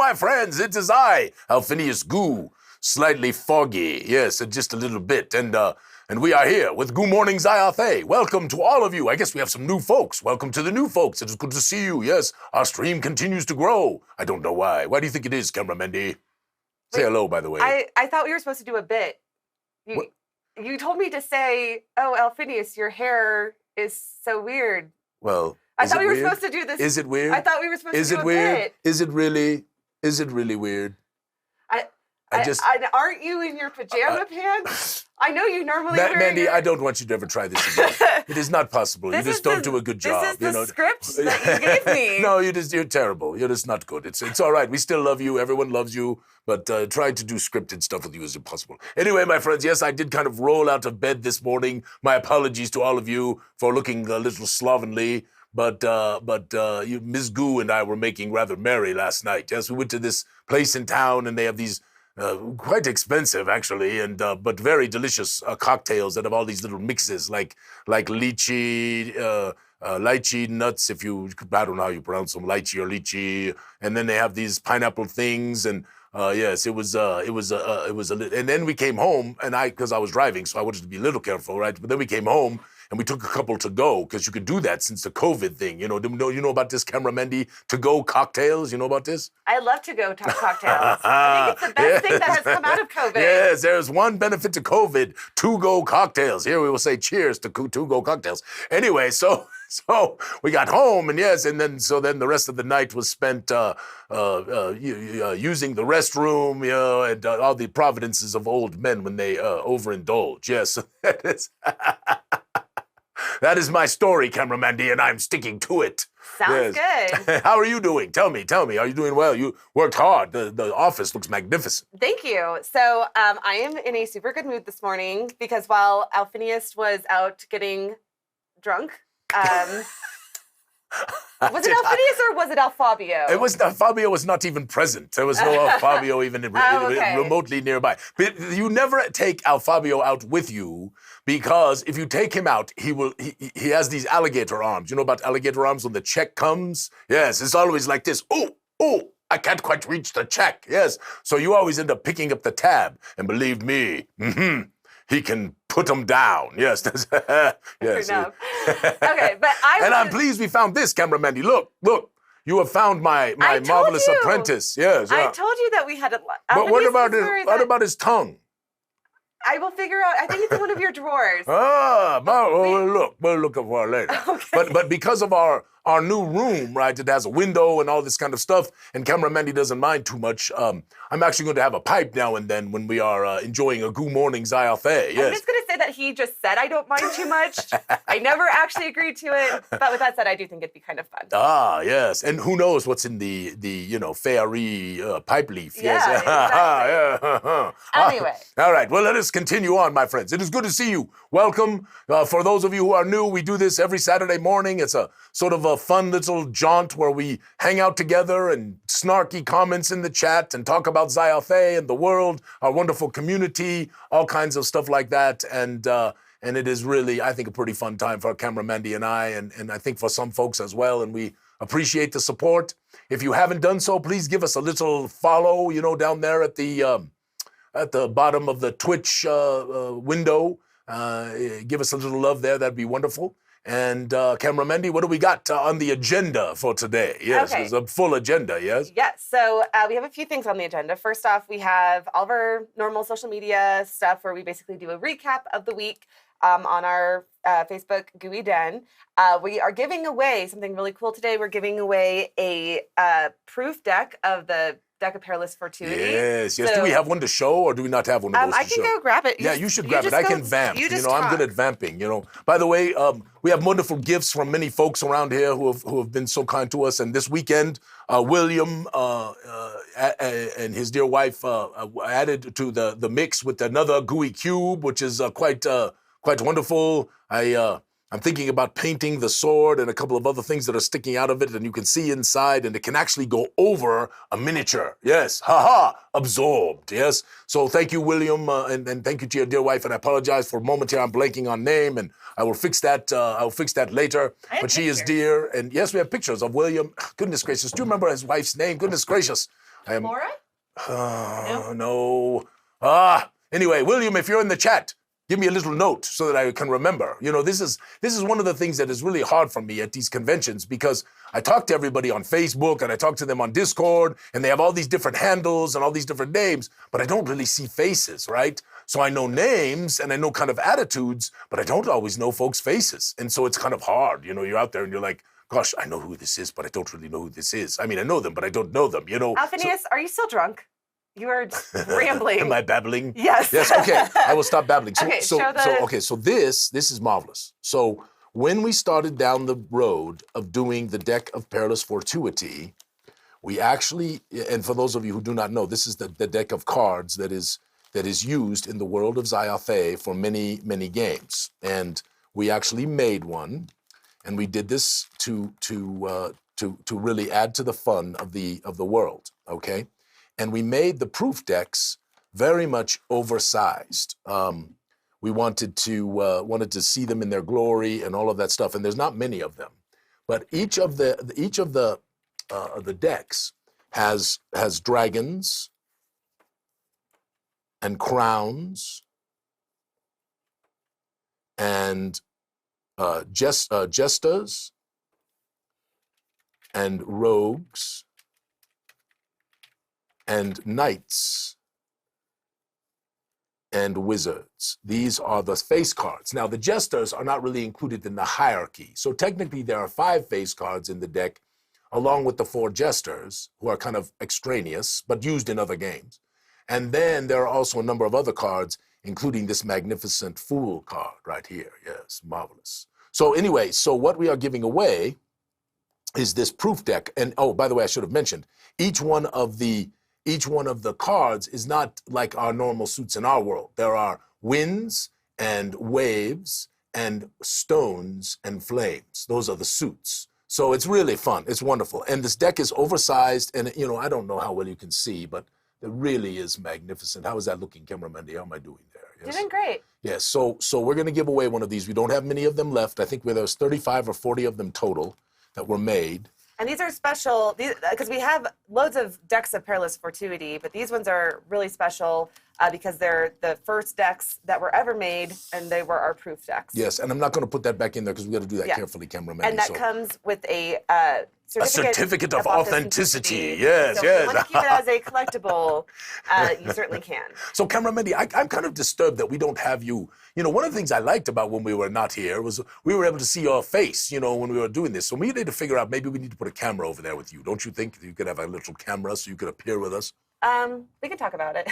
my friends, it is I, Alphinius Goo. Slightly foggy, yes, just a little bit. And we are here with Goo Morning, Zyathé. Welcome to all of you. I guess we have some new folks. Welcome to the new folks. It is good to see you. Yes, our stream continues to grow. I don't know why. Why do you think it is, cameraman? Say hello, by the way. I thought we were supposed to do a bit. You told me to say, oh, Alphinius, your hair is so weird. Well, I thought we were supposed to do this. Is it weird? I thought we were supposed to do a bit. Is it really? Is it really weird? Aren't you in your pajama pants? I know you normally wear Mandy, I don't want you to ever try this again. It is not possible. You just don't do a good job. This is the script that you gave me. No, you're terrible. You're just not good. It's all right. We still love you. Everyone loves you. But trying to do scripted stuff with you is impossible. Anyway, my friends, yes, I did kind of roll out of bed this morning. My apologies to all of you for looking a little slovenly. But Ms. Goo and I were making rather merry last night. Yes, we went to this place in town, and they have these quite expensive, actually, and but very delicious cocktails that have all these little mixes, like lychee, lychee nuts. I don't know how you pronounce them, lychee or lychee, and then they have these pineapple things, and yes, it was and then we came home, and because I was driving, so I wanted to be a little careful, right? But then we came home. And we took a couple to go, because you could do that since the COVID thing. You know about this, Camera Mendy? To go cocktails, you know about this? I love to go cocktails. I think it's the best thing that has come out of COVID. Yes, there's one benefit to COVID, to-go cocktails. Here we will say cheers to to-go cocktails. Anyway, so we got home, and yes, and then the rest of the night was spent using the restroom, and all the providences of old men when they overindulge. Yes, that is... That is my story, Cameraman D, and I'm sticking to it. Sounds good. How are you doing? Tell me. Are you doing well? You worked hard. The office looks magnificent. Thank you. So I am in a super good mood this morning because while Alphinius was out getting drunk, was it Alphinius or was it Alfabio? It was Fabio was not even present. There was no Alfabio even remotely nearby. But you never take Alfabio out with you, because if you take him out, he has these alligator arms. You know about alligator arms when the check comes? Yes, it's always like this. Oh, I can't quite reach the check. Yes, so you always end up picking up the tab. And believe me, he can put them down. Yes. Yes. Okay, but I'm pleased we found this, Cameraman. Look. You have found my marvelous apprentice. Yes. I told you that we had a... But what about his tongue? I will figure out. I think it's in one of your drawers. We'll look for it later. Okay. But because of our new room, right, it has a window and all this kind of stuff, and Camera Mandy doesn't mind too much, I'm actually going to have a pipe now and then when we are enjoying a Goo Morning Zyathé. Yes. I'm just going to say that he just said I don't mind too much. I never actually agreed to it. But with that said, I do think it'd be kind of fun. Ah, yes. And who knows what's in the fairy pipe leaf. Yeah, yes. Exactly. Anyway. All right. Well, let us continue on, my friends. It is good to see you. Welcome. For those of you who are new, we do this every Saturday morning. It's a sort of a fun little jaunt where we hang out together and snarky comments in the chat and talk about Zyathé and the world, our wonderful community, all kinds of stuff like that. And it is really, I think, a pretty fun time for Camera Mandy and I, and I think for some folks as well. And we appreciate the support. If you haven't done so, please give us a little follow, down there at the bottom of the Twitch window. Give us a little love there. That'd be wonderful. And Camera Mandy, what do we got on the agenda for today? Yes, okay. It's a full agenda, yes? Yes, so we have a few things on the agenda. First off, we have all of our normal social media stuff where we basically do a recap of the week on our Facebook Gooey Den. We are giving away something really cool today. We're giving away a proof deck of the Deck of Perilous Fortuity. Yes. So, do we have one to show, or do we not have one of those to show? I can go grab it. You should grab it. I can vamp. I'm good at vamping. By the way, we have wonderful gifts from many folks around here who have been so kind to us. And this weekend, William and his dear wife added to the mix with another Gooey Cube, which is quite wonderful. I'm thinking about painting the sword and a couple of other things that are sticking out of it, and you can see inside, and it can actually go over a miniature. Yes, absorbed. Yes. So thank you, William, and thank you to your dear wife. And I apologize for a moment here. I'm blanking on name, and I will fix that. I'll fix that later. But she is dear, and yes, we have pictures of William. Goodness gracious, do you remember his wife's name? Goodness gracious. I am. Laura? No. Anyway, William, if you're in the chat, give me a little note so that I can remember. You know, this is one of the things that is really hard for me at these conventions because I talk to everybody on Facebook and I talk to them on Discord and they have all these different handles and all these different names, but I don't really see faces, right? So I know names and I know kind of attitudes, but I don't always know folks' faces. And so it's kind of hard. You know, you're out there and you're like, gosh, I know who this is, but I don't really know who this is. I mean, I know them, but I don't know them, you know. Alphinius, are you still drunk? You are rambling. Am I babbling? Yes. Yes, okay. I will stop babbling. So this is marvelous. So when we started down the road of doing the deck of Perilous Fortuity, we actually, and for those of you who do not know, this is the deck of cards that is used in the world of Zyathé for many, many games. And we actually made one, and we did this to really add to the fun of the world, okay? And we made the proof decks very much oversized. We wanted to see them in their glory and all of that stuff. And there's not many of them, but each of the decks has dragons and crowns and jesters and rogues and knights and wizards. These are the face cards. Now, the jesters are not really included in the hierarchy. So technically, there are 5 face cards in the deck, along with the 4 jesters, who are kind of extraneous, but used in other games. And then there are also a number of other cards, including this magnificent Fool card right here. Yes, marvelous. So anyway, so what we are giving away is this proof deck. And oh, by the way, I should have mentioned, each one of the cards is not like our normal suits in our world. There are winds and waves and stones and flames. Those are the suits. So it's really fun. It's wonderful. And this deck is oversized. And, you know, I don't know how well you can see, but it really is magnificent. How is that looking, cameraman? How am I doing there? Yes. Doing great. Yes. So we're going to give away one of these. We don't have many of them left. I think there's 35 or 40 of them total that were made. And these are special, because we have loads of decks of Perilous Fortuity, but these ones are really special because they're the first decks that were ever made, and they were our proof decks. Yes, and I'm not going to put that back in there because we got to do that carefully, cameraman. And that comes with a certificate of authenticity. Yes, so yes. If you want to keep it as a collectible, you certainly can. So, cameraman, I'm kind of disturbed that we don't have you. You know, one of the things I liked about when we were not here was we were able to see your face, you know, when we were doing this. So we need to figure out, maybe we need to put a camera over there with you. Don't you think you could have a little camera so you could appear with us? We can talk about it.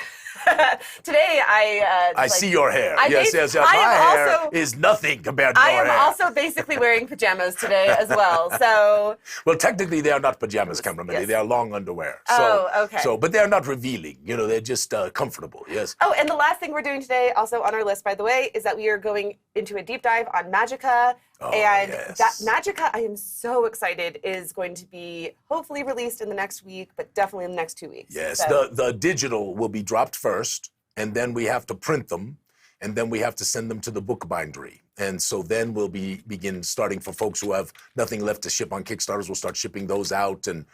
Today, I see your hair. My hair is nothing compared to your hair. I am also basically wearing pajamas today as well. So. Well, technically, they are not pajamas, cameraman. Yes. They are long underwear. Okay. But they are not revealing. You know, they're just comfortable. Yes. Oh, and the last thing we're doing today, also on our list, by the way, is that we are going into a deep dive on Magicka. Oh, and yes. that Magicka, I am so excited, is going to be hopefully released in the next week, but definitely in the next 2 weeks. Yes, so. the digital will be dropped first, and then we have to print them, and then we have to send them to the bookbindery. And so then we'll begin starting for folks who have nothing left to ship on Kickstarters. We'll start shipping those out, and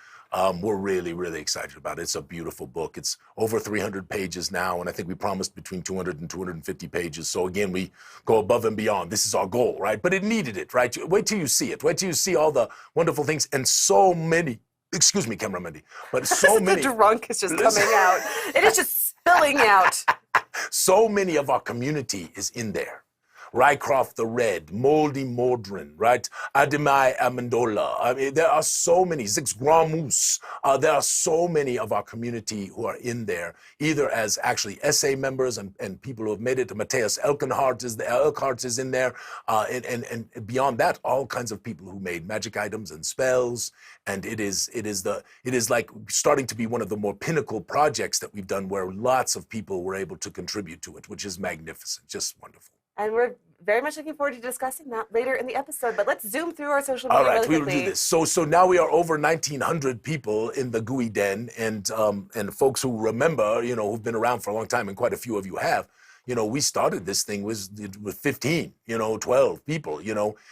we're really, really excited about it. It's a beautiful book. It's over 300 pages now, and I think we promised between 200 and 250 pages. So again, we go above and beyond. This is our goal, right? But it needed it, right? Wait till you see it. Wait till you see all the wonderful things and so many. Excuse me, cameraman, but so many. The drunk is just coming out. It is just spilling out. So many of our community is in there. Rycroft the Red, Moldy Mordrin, right? Ademai Amendola. I mean, there are so many, Zix Gramus. There are so many of our community who are in there, either as actually SA members and people who have made it. Matthias Elkhart is in there. And beyond that, all kinds of people who made magic items and spells. And it is like starting to be one of the more pinnacle projects that we've done where lots of people were able to contribute to it, which is magnificent, just wonderful. And we're very much looking forward to discussing that later in the episode. But let's zoom through our social media. All right, really we will do this. So now we are over 1,900 people in the Gooey Den, and folks who remember, you know, who've been around for a long time, and quite a few of you have. You know, we started this thing with 15, 12 people,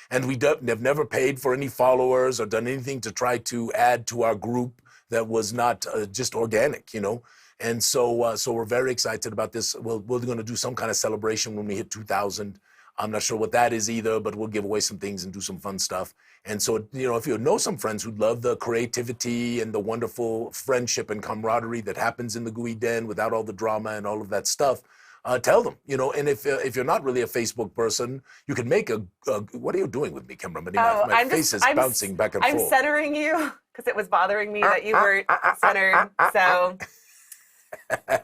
and we have never paid for any followers or done anything to try to add to our group. that was not just organic, you know. And so we're very excited about this. We're going to do some kind of celebration when we hit 2,000. I'm not sure what that is either, but we'll give away some things and do some fun stuff. And so, you know, if you know some friends who love the creativity and the wonderful friendship and camaraderie that happens in the Gooey Den without all the drama and all of that stuff, tell them, you know. And if you're not really a Facebook person, you can make a what are you doing with me, cameraman? My face is bouncing back and forth. I'm centering you because it was bothering me that you weren't centered. So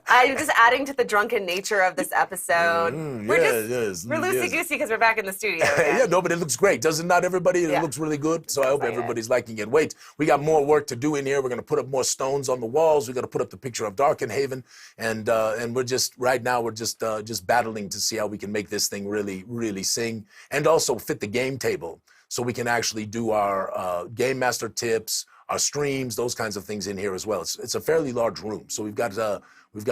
I'm just adding to the drunken nature of this episode. We're loosey-goosey because we're back in the studio again. Yeah, no, but it looks great. Doesn't not everybody? It looks really good. So I hope everybody's liking it. Wait, we got more work to do in here. We're going to put up more stones on the walls. We're going to put up the picture of Darkenhaven. And we're just, right now, we're just battling to see how we can make this thing really, really sing. And also fit the game table so we can actually do our Game Master tips, our streams, those kinds of things in here as well. It's a fairly large room, so we've got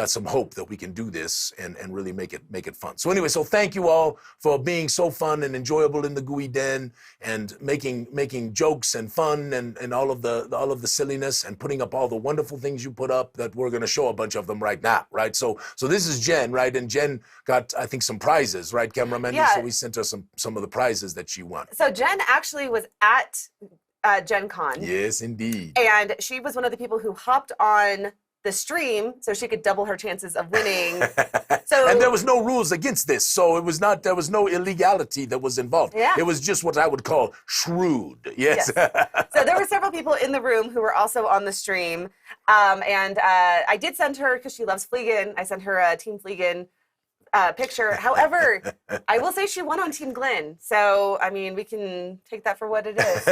some hope that we can do this and really make it fun. So anyway, so thank you all for being so fun and enjoyable in the Gooey Den and making jokes and fun and all of the silliness and putting up all the wonderful things you put up that we're going to show a bunch of them right now, right? So this is Jen, right? And Jen got, I think, some prizes, right, cameraman? Yeah. So we sent her some of the prizes that she won. So Jen actually was at Gen Con. Yes, indeed. And she was one of the people who hopped on the stream so she could double her chances of winning. So, and there was no rules against this, so there was no illegality that was involved. Yeah. It was just what I would call shrewd. Yes. So there were several people in the room who were also on the stream. And I did send her, because she loves Fleegan, I sent her a Team Fleegan picture. However, I will say she won on Team Glenn. So, I mean, we can take that for what it is.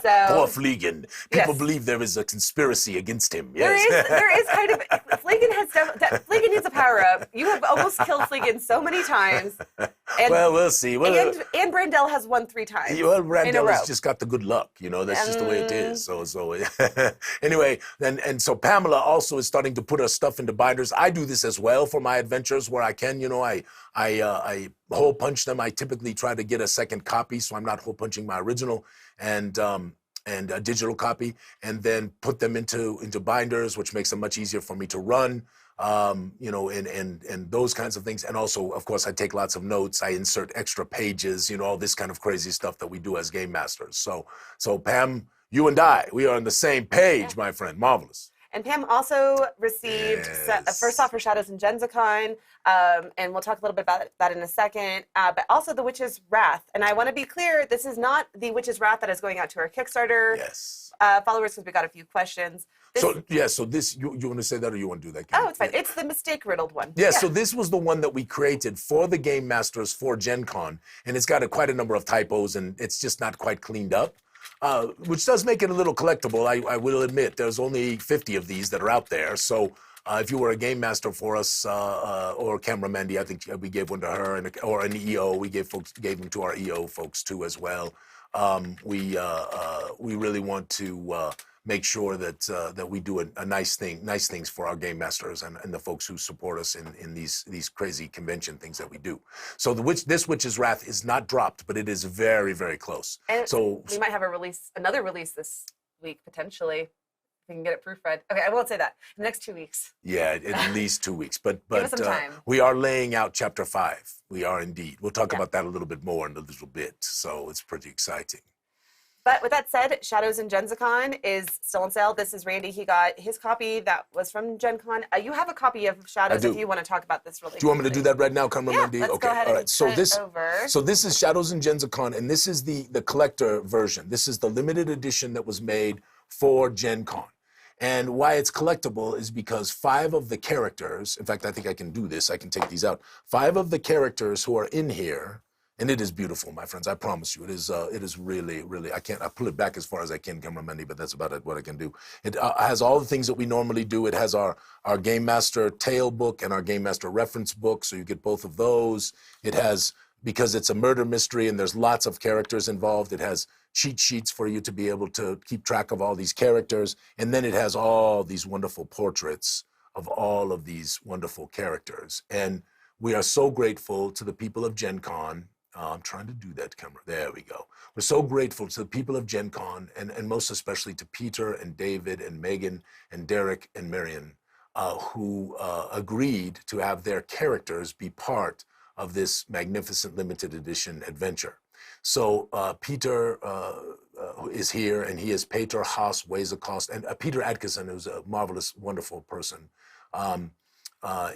So, poor Fleegan. People believe there is a conspiracy against him. Yes. There is kind of, Fleegan needs a power up. You have almost killed Fleegan so many times. And, well, we'll see. Well, and Brandel has won 3 times. Well, Brandel has just got the good luck. You know, that's just the way it is. So anyway, and so Pamela also is starting to put her stuff into binders. I do this as well for my adventures where I can. You know, I hole punch them. I typically try to get a second copy, so I'm not hole punching my original and a digital copy, and then put them into binders, which makes them much easier for me to run. You know, and those kinds of things. And also, of course, I take lots of notes. I insert extra pages. You know, all this kind of crazy stuff that we do as game masters. So Pam, you and I, we are on the same page, my friend. Marvelous. And Pam also received, first off, her Shadows and Genzicon, and we'll talk a little bit about that in a second, but also the Witch's Wrath. And I want to be clear, this is not the Witch's Wrath that is going out to our Kickstarter followers, because we got a few questions. So this, you want to say that or you want to do that? Oh, it's fine. It's the mistake-riddled one. Yeah, so this was the one that we created for the Game Masters for Gen Con, and it's got quite a number of typos, and it's just not quite cleaned up. Which does make it a little collectible. I will admit there's only 50 of these that are out there. So if you were a game master for us, or Camera Mandy, I think we gave one to her, or an EO, we gave them to our EO folks too as well. We really want to make sure that we do a nice things for our game masters and the folks who support us in these crazy convention things that we do. So this Witch's Wrath is not dropped, but it is very, very close. And so we might have another release this week potentially. If we can get it proofread. Okay, I won't say that. In the next 2 weeks. Yeah, at least 2 weeks. But give us some time. We are laying out Chapter 5. We are indeed. We'll talk about that a little bit more in a little bit. So it's pretty exciting. But with that said, Shadows and Genzicon is still on sale. This is Randy. He got his copy that was from Gen Con. You have a copy of Shadows if you want to talk about this really quickly. Do you want me to do that right now, Carmen? Yeah, let's go ahead and turn it over. So this is Shadows and Genzicon, and this is the collector version. This is the limited edition that was made for Gen Con. And why it's collectible is because 5 of the characters, in fact, I think I can do this. I can take these out. 5 of the characters who are in here. And it is beautiful, my friends. I promise you, it is really, really. I pull it back as far as I can, Camera Mandy, but that's about what I can do. It has all the things that we normally do. It has our Game Master tale book and our Game Master reference book, so you get both of those. It has, because it's a murder mystery and there's lots of characters involved, it has cheat sheets for you to be able to keep track of all these characters, and then it has all these wonderful portraits of all of these wonderful characters. And we are so grateful to the people of Gen Con. I'm trying to do that camera. There we go. We're so grateful to the people of Gen Con, and most especially to Peter and David and Megan and Derek and Marion, who agreed to have their characters be part of this magnificent limited edition adventure. So Peter is here, and he is Peter Haas Wezekost, and Peter Atkinson, who's a marvelous, wonderful person,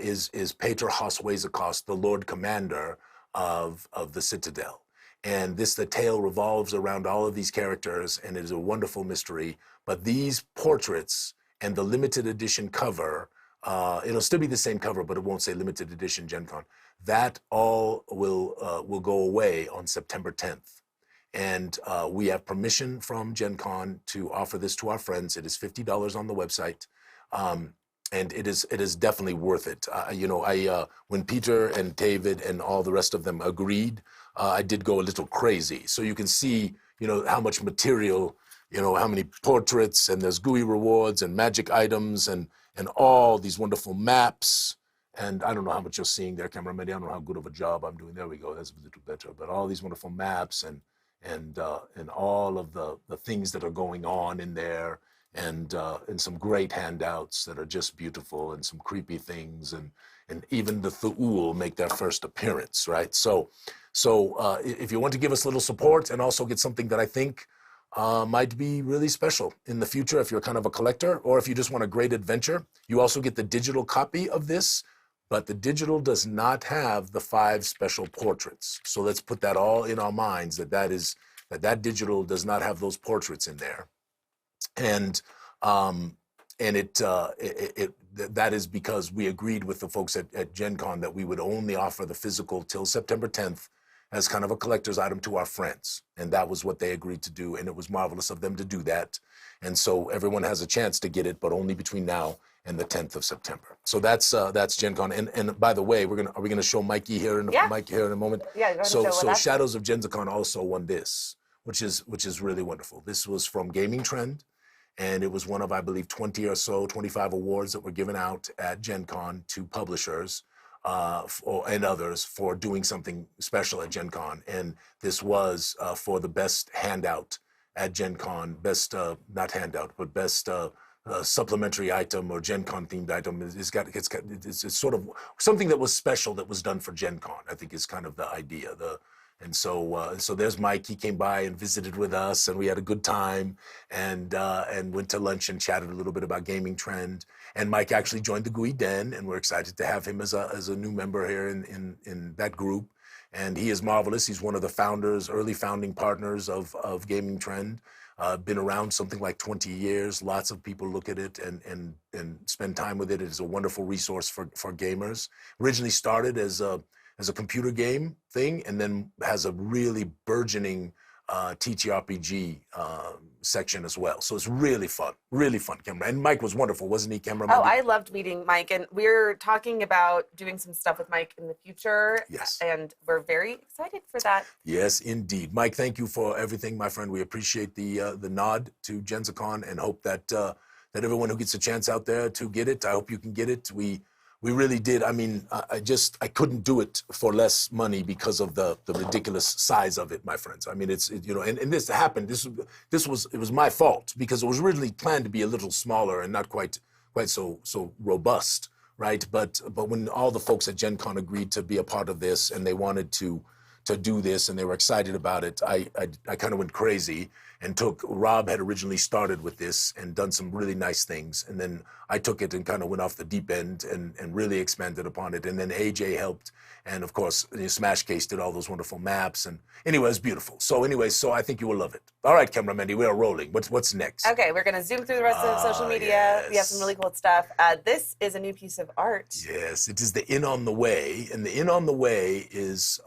is Peter Haas Wezekost, the Lord Commander of the Citadel. And the tale revolves around all of these characters, and it is a wonderful mystery. But these portraits and the limited edition cover, it'll still be the same cover, but it won't say limited edition Gen Con. That all will go away on September 10th. And we have permission from Gen Con to offer this to our friends. It is $50 on the website. And it is definitely worth it. When Peter and David and all the rest of them agreed, I did go a little crazy. So you can see, how much material, how many portraits, and there's GUI rewards and magic items and all these wonderful maps. And I don't know how much you're seeing there, cameraman. I don't know how good of a job I'm doing. There we go. That's a little better. But all these wonderful maps and all of the things that are going on in there. And some great handouts that are just beautiful, and some creepy things, and even the Thu'ul make their first appearance, right? So if you want to give us a little support and also get something that I think might be really special in the future, if you're kind of a collector, or if you just want a great adventure, you also get the digital copy of this, but the digital does not have the 5 special portraits. So let's put that all in our minds, that digital does not have those portraits in there. And that is because we agreed with the folks at Gen Con that we would only offer the physical till September 10th as kind of a collector's item to our friends. And that was what they agreed to do. And it was marvelous of them to do that. And so everyone has a chance to get it, but only between now and the 10th of September. So that's Gen Con. And by the way, are we gonna show Mikey here Mike here in a moment? Yeah. So Shadows of Gen Con also won this, which is really wonderful. This was from Gaming Trend. And it was one of, I believe, 20 or so, 25 awards that were given out at Gen Con to publishers and others for doing something special at Gen Con. And this was for the best handout at Gen Con, best, not handout, but best supplementary item or Gen Con themed item. It's sort of something that was special that was done for Gen Con, I think is kind of the idea. And so there's Mike. He came by and visited with us, and we had a good time, and went to lunch and chatted a little bit about Gaming Trend. And Mike actually joined the Gooey Den, and we're excited to have him as a new member here in that group. And he is marvelous. He's one of the founders, early founding partners of Gaming Trend. Been around something like 20 years. Lots of people look at it and spend time with it. It is a wonderful resource for gamers. Originally started as a computer game thing, and then has a really burgeoning TTRPG section as well. So it's really fun, camera. And Mike was wonderful, wasn't he, cameraman? Oh, I loved meeting Mike, and we're talking about doing some stuff with Mike in the future. Yes. And we're very excited for that. Yes, indeed. Mike, thank you for everything, my friend. We appreciate the nod to GenzaCon, and hope that everyone who gets a chance out there to get it, I hope you can get it. We really did. I mean, I couldn't do it for less money because of the ridiculous size of it, my friends. I mean, and this happened. It was my fault, because it was originally planned to be a little smaller and not quite so robust, right? But when all the folks at Gen Con agreed to be a part of this, and they wanted to do this, and they were excited about it, I kind of went crazy and Rob had originally started with this and done some really nice things. And then I took it and kind of went off the deep end and really expanded upon it. And then AJ helped. And of course, Smash Case did all those wonderful maps. And anyway, it's beautiful. So I think you will love it. All right, cameraman, we are rolling. What's next? Okay, we're going to zoom through the rest of social media. Yes. We have some really cool stuff. This is a new piece of art. Yes, it is the Inn on the Way. And the Inn on the Way is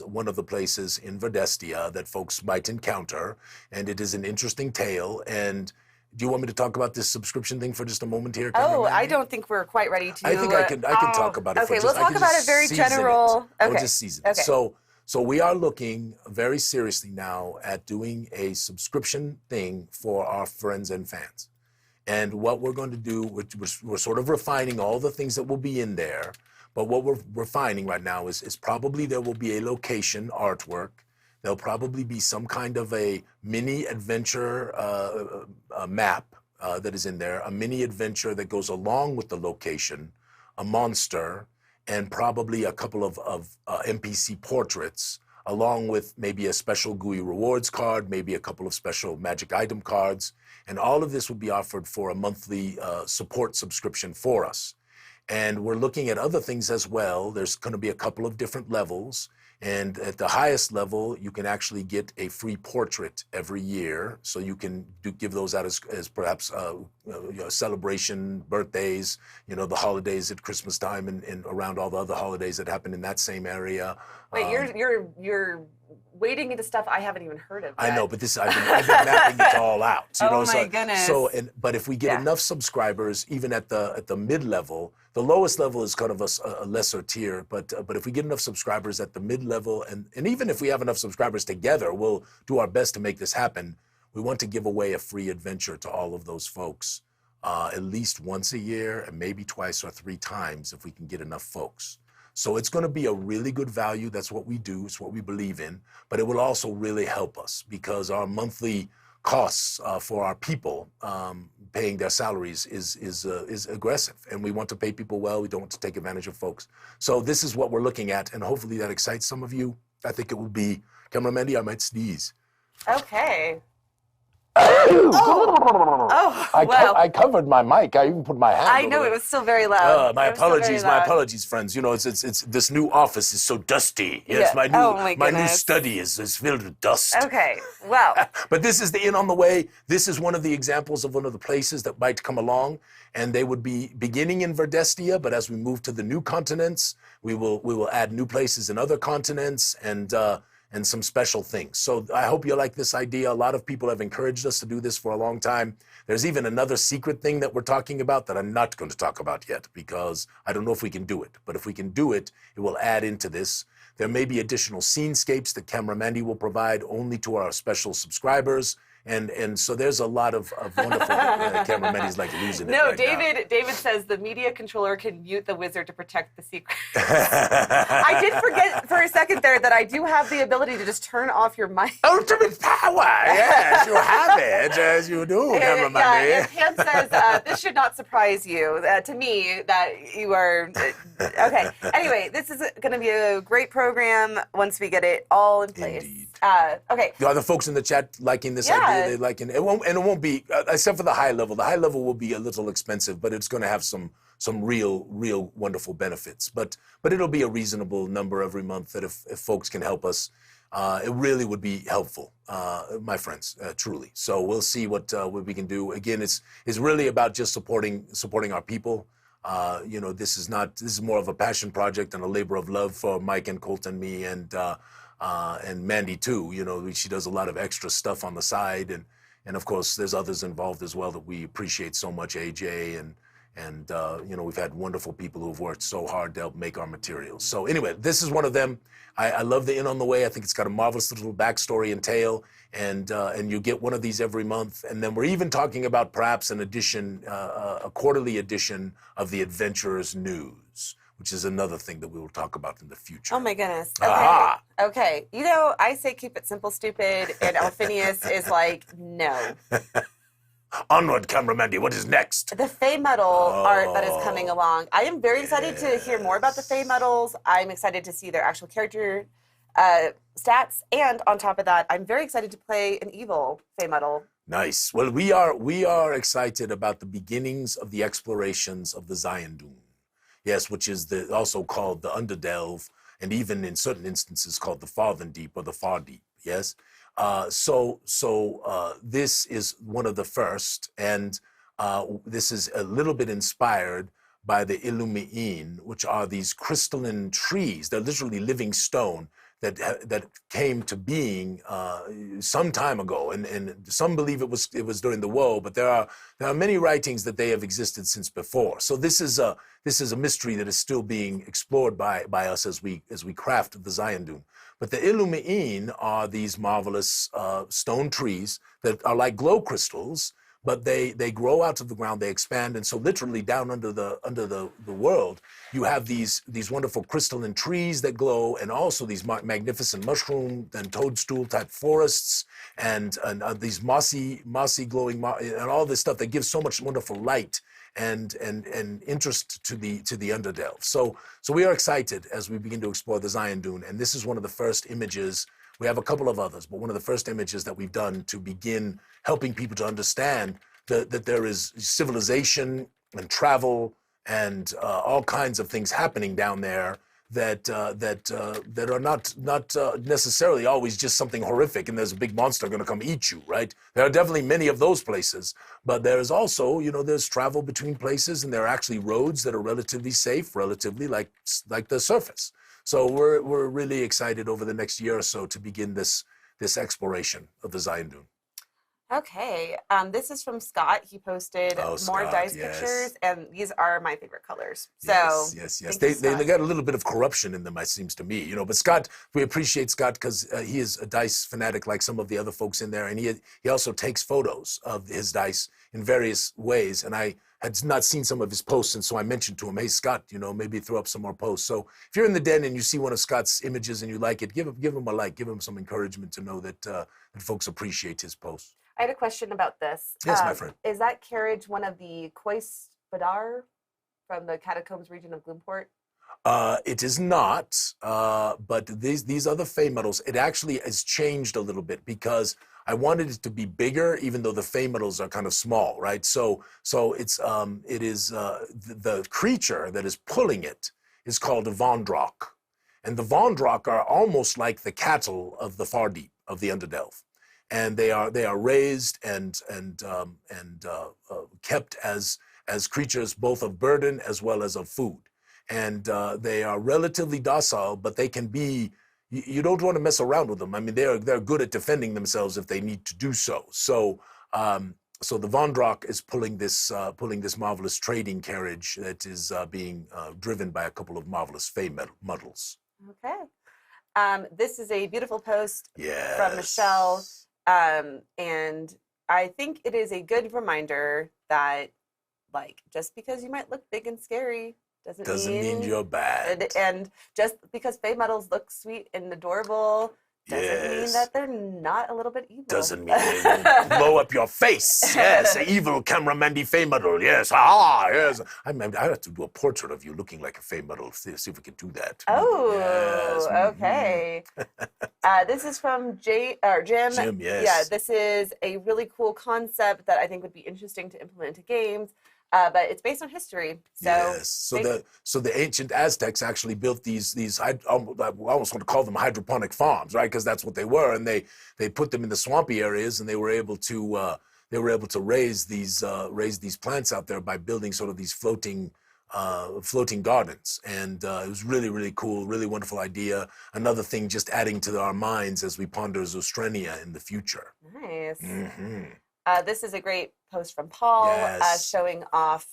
one of the places in Verdestia that folks might encounter. And it is an interesting tale. And do you want me to talk about this subscription thing for just a moment here? Oh, I don't think we're quite ready to. I think I can talk about it. Okay, we'll talk about it very general. Okay. We'll just season it. So we are looking very seriously now at doing a subscription thing for our friends and fans. And what we're going to do, we're sort of refining all the things that will be in there. But what we're refining right now is probably there will be a location artwork. There'll probably be some kind of a mini adventure map that is in there, a mini adventure that goes along with the location, a monster, and probably a couple of NPC portraits, along with maybe a special Gooey rewards card, maybe a couple of special magic item cards. And all of this will be offered for a monthly support subscription for us. And we're looking at other things as well. There's going to be a couple of different levels. And at the highest level, you can actually get a free portrait every year. So you can give those out as perhaps celebration, birthdays, the holidays at Christmas time and around all the other holidays that happen in that same area. Wait, you're wading into stuff I haven't even heard of yet. I know, but I've been mapping it all out. My goodness. But if we get enough subscribers, even at the mid level, the lowest level is kind of a lesser tier. But if we get enough subscribers at the mid level, and even if we have enough subscribers together, we'll do our best to make this happen. We want to give away a free adventure to all of those folks, at least once a year, and maybe twice or 3 times if we can get enough folks. So it's going to be a really good value. That's what we do. It's what we believe in. But it will also really help us because our monthly costs for our people paying their salaries is aggressive. And we want to pay people well. We don't want to take advantage of folks. So this is what we're looking at. And hopefully that excites some of you. I think it will be, Camera Mandy, I might sneeze. Okay. I covered my mic. I even put my hand I know, it was still very loud. My apologies, friends. It's this new office is so dusty. Yes, Yeah. my new study is filled with dust. Okay, well. But this is the Inn on the Way. This is one of the examples of one of the places that might come along, and they would be beginning in Verdestia, but as we move to the new continents, we will add new places in other continents and some special things. So I hope you like this idea. A lot of people have encouraged us to do this for a long time. There's even another secret thing that we're talking about that I'm not going to talk about yet because I don't know if we can do it. But if we can do it, it will add into this. There may be additional scenescapes that Camera Mandy will provide only to our special subscribers. And so there's a lot of wonderful Camera Mandy's like losing it. No, right David says the media controller can mute the wizard to protect the secret. I did forget for a second there that I do have the ability to just turn off your mic. Ultimate power! Yes, you have it, as you do, Camera Mandy. Yeah, and Pam says, this should not surprise you, to me, that you are... okay, anyway, this is going to be a great program once we get it all in place. Indeed. Okay. Are the folks in the chat liking this idea? They liking it. It won't be, except for the high level. The high level will be a little expensive, but it's going to have some real wonderful benefits. But it'll be a reasonable number every month that if folks can help us, it really would be helpful, my friends, truly. So we'll see what we can do. Again, it's really about just supporting our people. This is more of a passion project and a labor of love for Mike and Colt and me and Mandy too. She does a lot of extra stuff on the side, and of course there's others involved as well that we appreciate so much. AJ and we've had wonderful people who've worked so hard to help make our materials. So anyway, this is one of them. I love the Inn on the Way. I think it's got a marvelous little backstory and tale, and you get one of these every month. And then we're even talking about perhaps an edition, a quarterly edition of the Adventurers News, which is another thing that we will talk about in the future. Oh my goodness. Okay. Aha! Okay. I say keep it simple, stupid, and Alphinius is like, no. Onward, Camera Mandy, what is next? The Fey Metal art that is coming along. I am very excited to hear more about the Fey Metals. I'm excited to see their actual character stats. And on top of that, I'm very excited to play an evil Fey Metal. Nice. Well, we are excited about the beginnings of the explorations of the Zyathé. Yes, which is also called the Underdelve, and even in certain instances called the Farthen Deep or the Far Deep. Yes. So this is one of the first, and this is a little bit inspired by the Illumi'in, which are these crystalline trees. They're literally living stone that came to being some time ago, and some believe it was during the woe, but there are many writings that they have existed since before. So this is a mystery that is still being explored by us as we craft the Zyathé. But the Illumi'in are these marvelous stone trees that are like glow crystals, but they grow out of the ground, they expand, and so literally down under the world, you have these wonderful crystalline trees that glow, and also these magnificent mushroom and toadstool type forests, and these mossy glowing and all this stuff that gives so much wonderful light and interest to the Underdelve. So we are excited as we begin to explore the Zion Dune, and this is one of the first images. We have a couple of others, but one of the first images that we've done to begin helping people to understand that there is civilization and travel and all kinds of things happening down there that are not necessarily always just something horrific and there's a big monster going to come eat you, right? There are definitely many of those places, but there's also, there's travel between places, and there are actually roads that are relatively safe, relatively like the surface. So we're really excited over the next year or so to begin this exploration of the Zion Dune. Okay, this is from Scott. He posted more dice pictures, and these are my favorite colors. So yes. They got a little bit of corruption in them, it seems to me. But Scott, we appreciate Scott because he is a dice fanatic like some of the other folks in there, and he also takes photos of his dice in various ways. And I had not seen some of his posts, and so I mentioned to him, "Hey Scott, maybe throw up some more posts." So if you're in the den and you see one of Scott's images and you like it, give him a like, give him some encouragement to know that folks appreciate his posts. I had a question about this. Yes, my friend. Is that carriage one of the Kois Badar from the Catacombs region of Gloomport? It is not, but these other Fey metals, it actually has changed a little bit because I wanted it to be bigger, even though the Fey metals are kind of small, right? So it is the creature that is pulling it is called a Vondrok, and the Vondrok are almost like the cattle of the Far Deep of the Underdelve. And they are raised and kept as creatures both of burden as well as of food, and they are relatively docile, but they can be. You don't want to mess around with them. I mean, they're good at defending themselves if they need to do so. So the Vondrok is pulling this marvelous trading carriage that is being driven by a couple of marvelous Fey muddles. Okay, this is a beautiful post from Michelle. And I think it is a good reminder that, just because you might look big and scary doesn't mean you're bad. And just because Fey metals look sweet and adorable doesn't mean that they're not a little bit evil. Doesn't mean they will blow up your face. Yes, evil cameraman Fey metal. Yes, yes. I have to do a portrait of you looking like a Fey metal. See if we can do that. Oh, yes. Okay. This is from Jim. Jim, yes. Yeah, this is a really cool concept that I think would be interesting to implement into games. But it's based on history. So the ancient Aztecs actually built these I almost want to call them hydroponic farms, right? Because that's what they were, and they put them in the swampy areas, and they were able to raise these plants out there by building sort of these floating gardens, and it was really, really cool, really wonderful idea. Another thing, just adding to our minds as we ponder Zostrenia in the future. Nice. Mm-hmm. This is a great post from Paul showing off.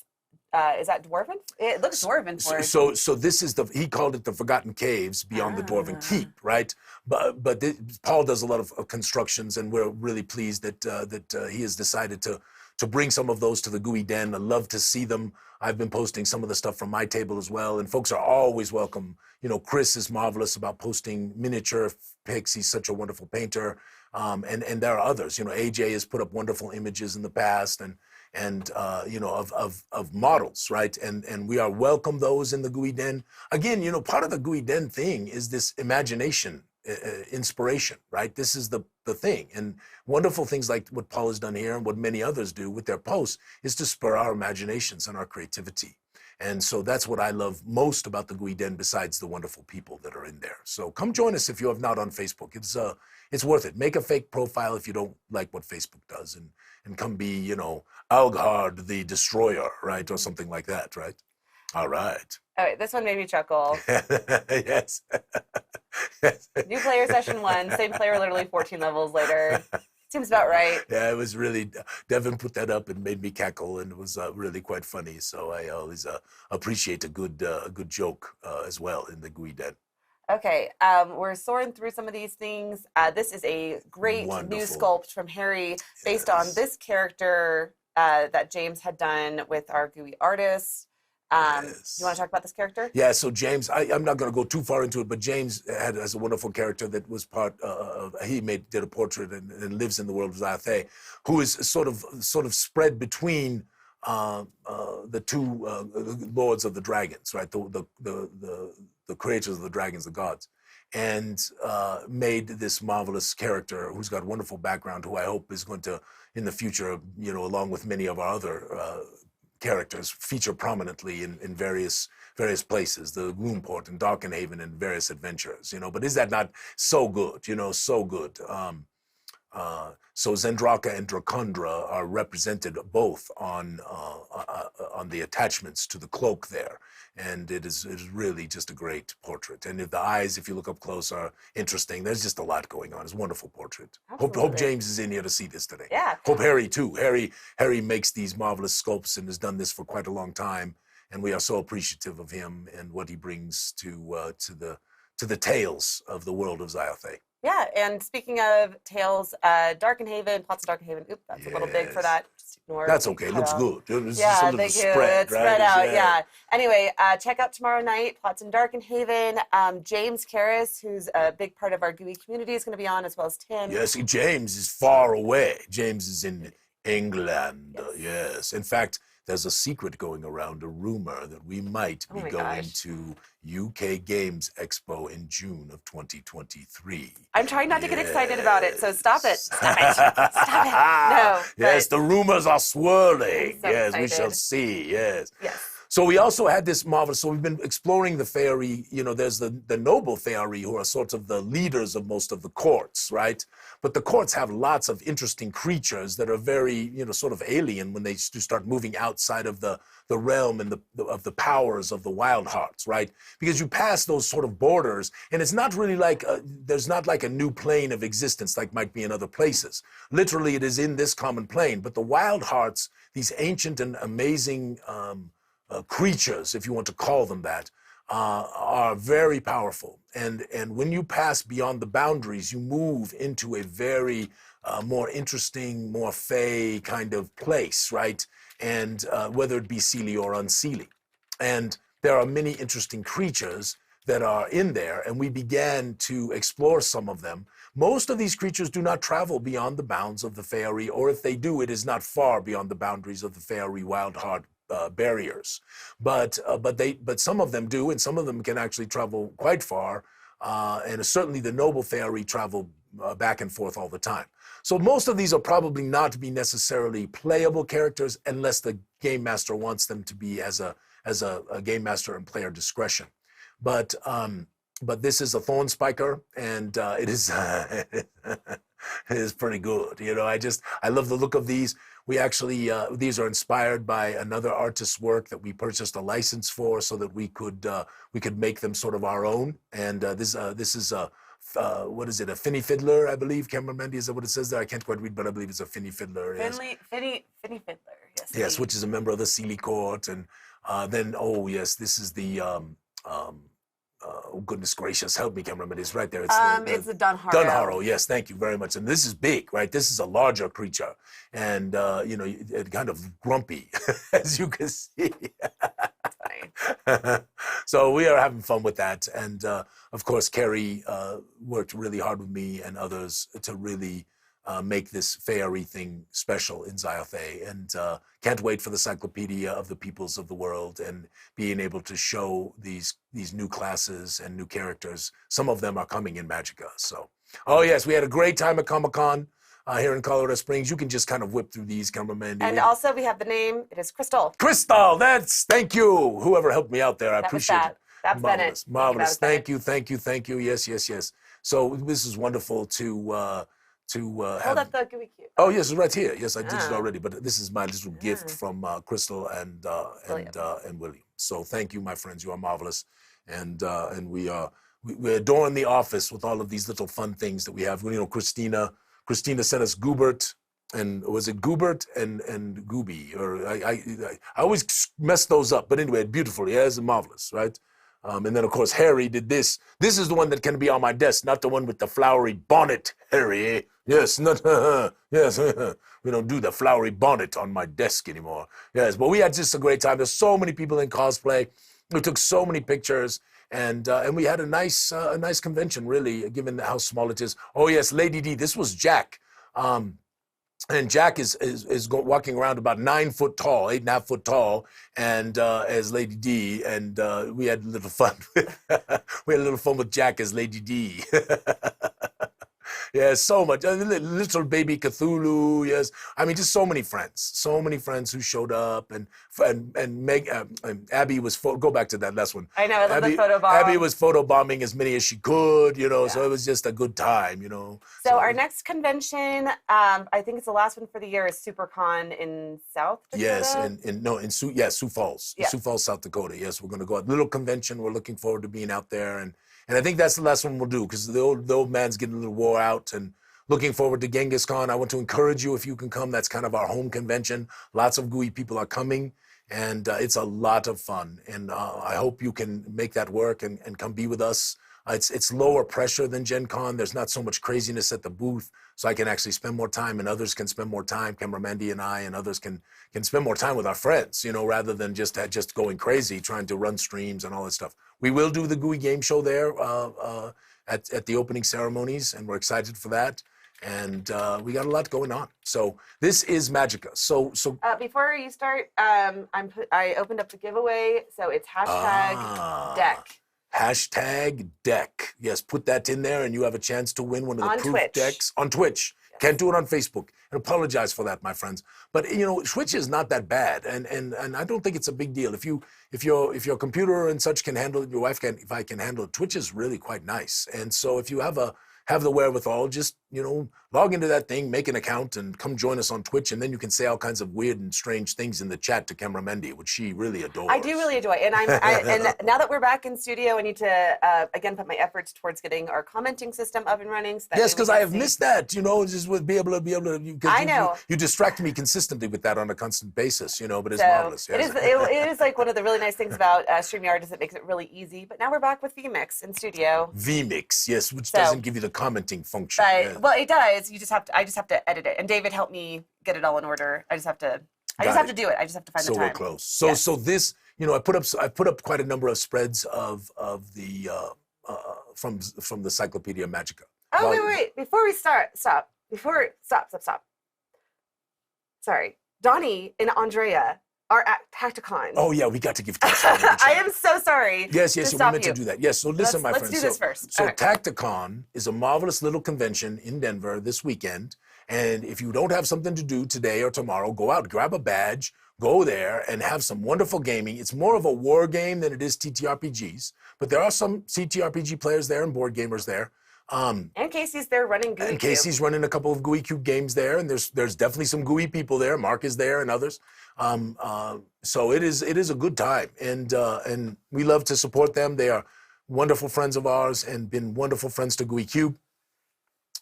Is that Dwarven? It looks Dwarven for it. So this is he called it the Forgotten Caves beyond the Dwarven Keep, right? But Paul does a lot of constructions, and we're really pleased that he has decided to bring some of those to the Gooey Den. I love to see them. I've been posting some of the stuff from my table as well, and folks are always welcome. Chris is marvelous about posting miniature pics. He's such a wonderful painter. And there are others. AJ has put up wonderful images in the past, and of models, right? And we are welcome those in the Gooey Den. Again, part of the Gooey Den thing is this imagination, inspiration, right? This is the thing. And wonderful things like what Paul has done here and what many others do with their posts is to spur our imaginations and our creativity. And so that's what I love most about the Gooey Den, besides the wonderful people that are in there. So come join us if you have not on Facebook. It's worth it. Make a fake profile if you don't like what Facebook does, and come be, Alghard the Destroyer, right? Or something like that, right? All right. All right, this one made me chuckle. Yes. New player session 1, same player literally 14 levels later. Seems about right. Yeah, it was really, Devin put that up and made me cackle, and it was really quite funny. So I always appreciate a good joke as well in the Gooey Den. Okay, we're soaring through some of these things. This is a great new Wonderful. sculpt from Harry based on this character that James had done with our Gooey artist. You want to talk about this character? Yeah, so James, I'm not going to go too far into it, but James has a wonderful character that was part of, did a portrait and lives in the world of Zyathé, who is sort of spread between the two lords of the dragons, right? The creators of the dragons, the gods, and made this marvelous character who's got wonderful background, who I hope is going to, in the future, along with many of our other characters, feature prominently in various places, the Gloomsport and Darkenhaven and various adventures, But is that not so good, so good? So Zendraka and Dracundra are represented both on the attachments to the cloak there, and it is really just a great portrait. And if the eyes, if you look up close, are interesting, there's just a lot going on. It's a wonderful portrait. Hope James is in here to see this today. Yeah. Hope Harry too. Harry makes these marvelous sculpts and has done this for quite a long time, and we are so appreciative of him and what he brings to the tales of the world of Zyathé. Yeah, and speaking of tales, Darkenhaven, plots of Darkenhaven. Oops, that's a little big for that. Just ignore it. That's okay. It looks good. It's yeah, sort of thank you. Spread, it's right? spread out. Yeah. Anyway, check out tomorrow night. Plots in Darkenhaven. James Karras, who's a big part of our Gooey community, is going to be on, as well as Tim. Yes, James is far away. James is in England. Yes. In fact, there's a secret going around, a rumor that we might be going to UK Games Expo in June of 2023. I'm trying not to get excited about it, so stop it. Stop it. Stop it. No. Yes, the rumors are swirling. So yes, excited. we shall see. Yes. Yes. So we also had this marvelous, so we've been exploring the Faerie, there's the noble Faerie who are sort of the leaders of most of the courts, right? But the courts have lots of interesting creatures that are very, sort of alien when they start moving outside of the realm and of the powers of the wild hearts, right? Because you pass those sort of borders, and it's not really like, there's not like a new plane of existence like might be in other places. Literally, it is in this common plane, but the wild hearts, these ancient and amazing creatures, if you want to call them that, are very powerful. And when you pass beyond the boundaries, you move into a very more interesting, more fey kind of place, right? And whether it be seelie or unseelie. And there are many interesting creatures that are in there, and we began to explore some of them. Most of these creatures do not travel beyond the bounds of the Faerie, or if they do, it is not far beyond the boundaries of the Faerie wild heart barriers, but some of them do, and some of them can actually travel quite far, and certainly the noble Faerie travel back and forth all the time. So most of these are probably not to be necessarily playable characters unless the game master wants them to be as a game master and player discretion. But this is a thorn spiker, and it is it is pretty good. I love the look of these. We actually, these are inspired by another artist's work that we purchased a license for, so that we could make them sort of our own. And this is a what is it? A Finny Fiddler, I believe. Cameron Mendy, is that what it says there? I can't quite read, but I believe it's a Finny Fiddler. Finny Fiddler. Yes. Yes, which is a member of the Seelie Court, and then this is the. Oh, goodness gracious, help me, Cameron. It's right there. It's the Dunharrow. Dunharrow, yes, thank you very much. And this is big, right? This is a larger creature. And, it kind of grumpy, as you can see. So we are having fun with that. And, of course, Carrie worked really hard with me and others to really make this Faerie thing special in Zyathé, and can't wait for the Cyclopaedia of the peoples of the world and being able to show these new classes and new characters. Some of them are coming in Magicka. So, oh yes, we had a great time at Comic-Con here in Colorado Springs. You can just kind of whip through these, cameraman. And also we have the name. It is Crystal. Crystal, thank you. Whoever helped me out there, I appreciate it. That's marvelous, Bennett. marvelous. Thank you. Yes. So this is wonderful to Hold up the Gooey Cube. Oh yes, it's right here. Yes, I did it already, but this is my little gift from Crystal and William. So thank you, my friends. You are marvelous, and we adorn the office with all of these little fun things that we have. Christina sent us Goobert, and was it Goobert and Gooby, or I always mess those up. But anyway, beautiful. Yeah, it's marvelous, right? And then, of course, Harry did this. This is the one that can be on my desk, not the one with the flowery bonnet, Harry. Yes, not, yes, we don't do the flowery bonnet on my desk anymore. Yes, but we had just a great time. There's so many people in cosplay. We took so many pictures, and we had a nice convention, really, given how small it is. Oh, yes, Lady D, this was Jack. And Jack is walking around about 9 foot tall, 8.5 foot tall, and as Lady D, and we had a little fun. We had a little fun with Jack as Lady D. Yeah, so much. Little baby Cthulhu, yes. I mean, just so many friends who showed up, and Meg, and Abby was go back to that last one. I know, I love the photo bomb. Abby was photo bombing as many as she could, so it was just a good time, So our next convention, I think it's the last one for the year, is SuperCon in South Dakota. Yes, Sioux Falls, Sioux Falls, South Dakota. Yes, we're going to go out. Little convention. We're looking forward to being out there, and I think that's the last one we'll do, because the old man's getting a little wore out, and looking forward to Genghis Khan. I want to encourage you, if you can come. That's kind of our home convention. Lots of Gooey people are coming, and it's a lot of fun. And I hope you can make that work and come be with us. It's lower pressure than Gen Con. There's not so much craziness at the booth, so I can actually spend more time, and others can spend more time. Camera Mandy and I and others can spend more time with our friends, rather than just going crazy trying to run streams and all that stuff. We will do the Gooey Game Show there at the opening ceremonies, and we're excited for that. And we got a lot going on. So this is Magicka. So before you start, I opened up the giveaway, so it's #deck. #deck. Yes, put that in there, and you have a chance to win one of the on proof Twitch. decks on Twitch. Yes. Can't do it on Facebook. And apologize for that, my friends. But Twitch is not that bad, and I don't think it's a big deal. If your computer and such can handle it, your wife can. If I can handle it, Twitch is really quite nice. And so if you have the wherewithal, just log into that thing, make an account, and come join us on Twitch, and then you can say all kinds of weird and strange things in the chat to Camera Mendy, which she really adores. I do really enjoy, and and now that we're back in studio, I need to again put my efforts towards getting our commenting system up and running. So that yes, because I have missed that. Just with be able to. I know you distract me consistently with that on a constant basis. But it's marvelous. Yes. It is like one of the really nice things about StreamYard is it makes it really easy. But now we're back with vMix in studio. vMix, yes, which doesn't give you the commenting function. But, yeah. Well, it does. I just have to edit it, and David helped me get it all in order. I just have to do it. I just have to find the time. So we're close. So this, I put up quite a number of spreads of the from the Cyclopaedia Magicka. Oh, wait. Before we stop. Sorry. Donnie and Andrea are at Tacticon. Oh, yeah, we got to give Tacticon. I am so sorry. Yes, we meant to do that. Yes, so listen, my friends. Let's do this first. So Tacticon is a marvelous little convention in Denver this weekend. And if you don't have something to do today or tomorrow, go out, grab a badge, go there, and have some wonderful gaming. It's more of a war game than it is TTRPGs. But there are some TTRPG players there and board gamers there. And Casey's there running Gooey Cube. And Casey's running a couple of Gooey Cube games there, and there's definitely some Gooey people there. Mark is there and others. So it is a good time, and we love to support them. They are wonderful friends of ours and been wonderful friends to Gooey Cube.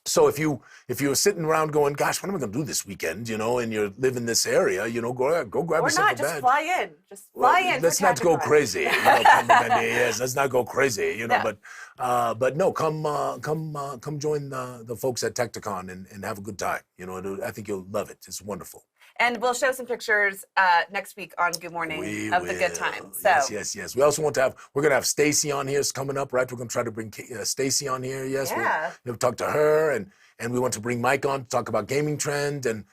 So if you're sitting around going, gosh, what am I going to do this weekend? And you live in this area, go grab yourself a badge. Just fly in. Just fly in. Let's not go crazy. Yes, let's not go crazy. But no, come join the folks at Tacticon and have a good time. I think you'll love it. It's wonderful. And we'll show some pictures next week on Goo Morning of the good time. So. Yes. We also we're going to have Stacy on here. It's coming up, right? We're going to try to bring Stacy on here. Yes, yeah. We'll talk to her, and we want to bring Mike on to talk about gaming trend and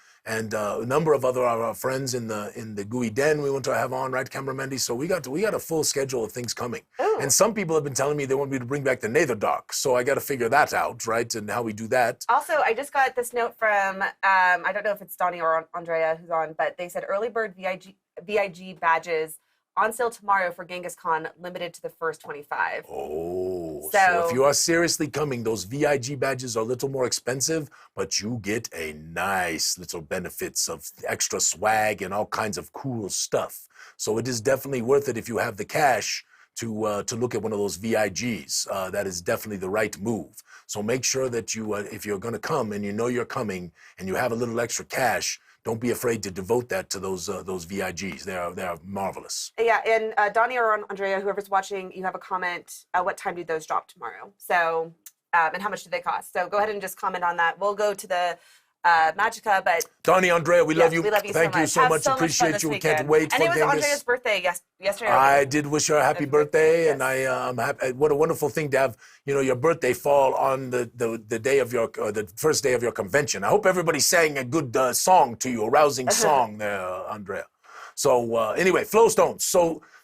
a number of other our friends in the Gooey Den we want to have on, right, Camera Mendy? So we got a full schedule of things coming. Ooh. And some people have been telling me they want me to bring back the Netherdark, so I got to figure that out, right, and how we do that. Also, I just got this note from I don't know if it's Donnie or Andrea who's on, but they said early bird VIG badges on sale tomorrow for Genghis Khan, limited to the first 25. Oh, so if you are seriously coming, those VIG badges are a little more expensive, but you get a nice little benefits of extra swag and all kinds of cool stuff. So it is definitely worth it if you have the cash to look at one of those VIGs. That is definitely the right move. So make sure that you, if you're going to come and you're coming and you have a little extra cash, don't be afraid to devote that to those VIGs. They are marvelous. Yeah, and Donnie or Andrea, whoever's watching, you have a comment. What time do those drop tomorrow? So, and how much do they cost? So go ahead and just comment on that. We'll go to the Magicka, but Donnie, Andrea, we love you. We love you Thank so much. you so Have much. so much fun Appreciate this you. weekend. Can't wait and for it was getting Andrea's this. birthday yesterday. I did wish her a happy birthday, Yes. and I'm happy. What a wonderful thing to have, your birthday fall on the day of the first day of your convention. I hope everybody sang a good song to you, a rousing song there, Andrea. So anyway, Flowstones.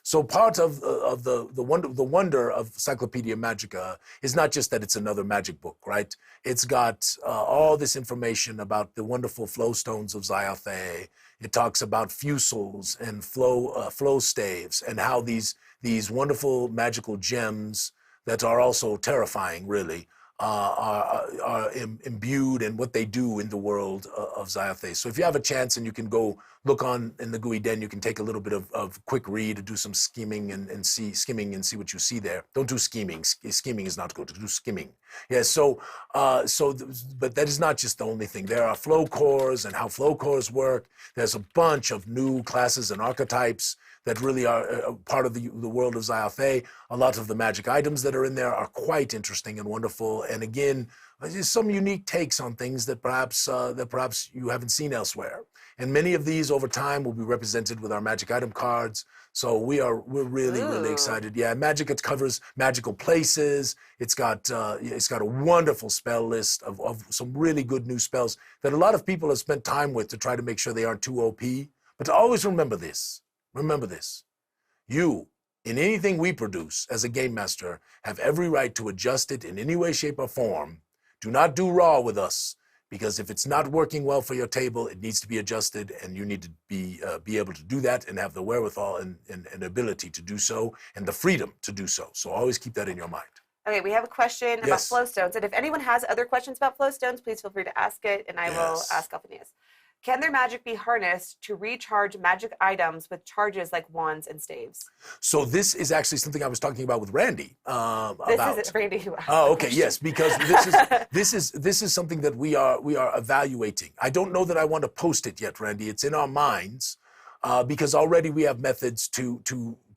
So part of the wonder of Cyclopaedia Magicka is not just that it's another magic book, right? It's got all this information about the wonderful flowstones of Zyathé. It talks about fusels and flow staves and how these wonderful magical gems that are also terrifying, really, are imbued in what they do in the world of Zyathé. So if you have a chance and you can go look on in the Gooey Den, you can take a little bit of quick read, do some skimming and see what you see there. Don't do scheming. Scheming is not good. Do skimming. Yeah. But that is not just the only thing. There are flow cores and how flow cores work. There's a bunch of new classes and archetypes that really are part of the world of Zyathé. A lot of the magic items that are in there are quite interesting and wonderful. And again, there's some unique takes on things that perhaps you haven't seen elsewhere. And many of these over time will be represented with our magic item cards. So we're really excited. Yeah, Magicka covers magical places. It's got a wonderful spell list of some really good new spells that a lot of people have spent time with to try to make sure they aren't too OP. But to always remember this. Remember this. You, in anything we produce as a game master, have every right to adjust it in any way, shape, or form. Do not do raw with us, because if it's not working well for your table, it needs to be adjusted, and you need to be able to do that and have the wherewithal and ability to do so, and the freedom to do so. So always keep that in your mind. Okay, we have a question about flowstones, and if anyone has other questions about flowstones, please feel free to ask it, and I will ask Alphinius. Can their magic be harnessed to recharge magic items with charges like wands and staves? So this is actually something I was talking about with Randy This is Randy who asked. Oh, okay, yes, because this is something that we are evaluating. I don't know that I want to post it yet, Randy. It's in our minds because already we have methods to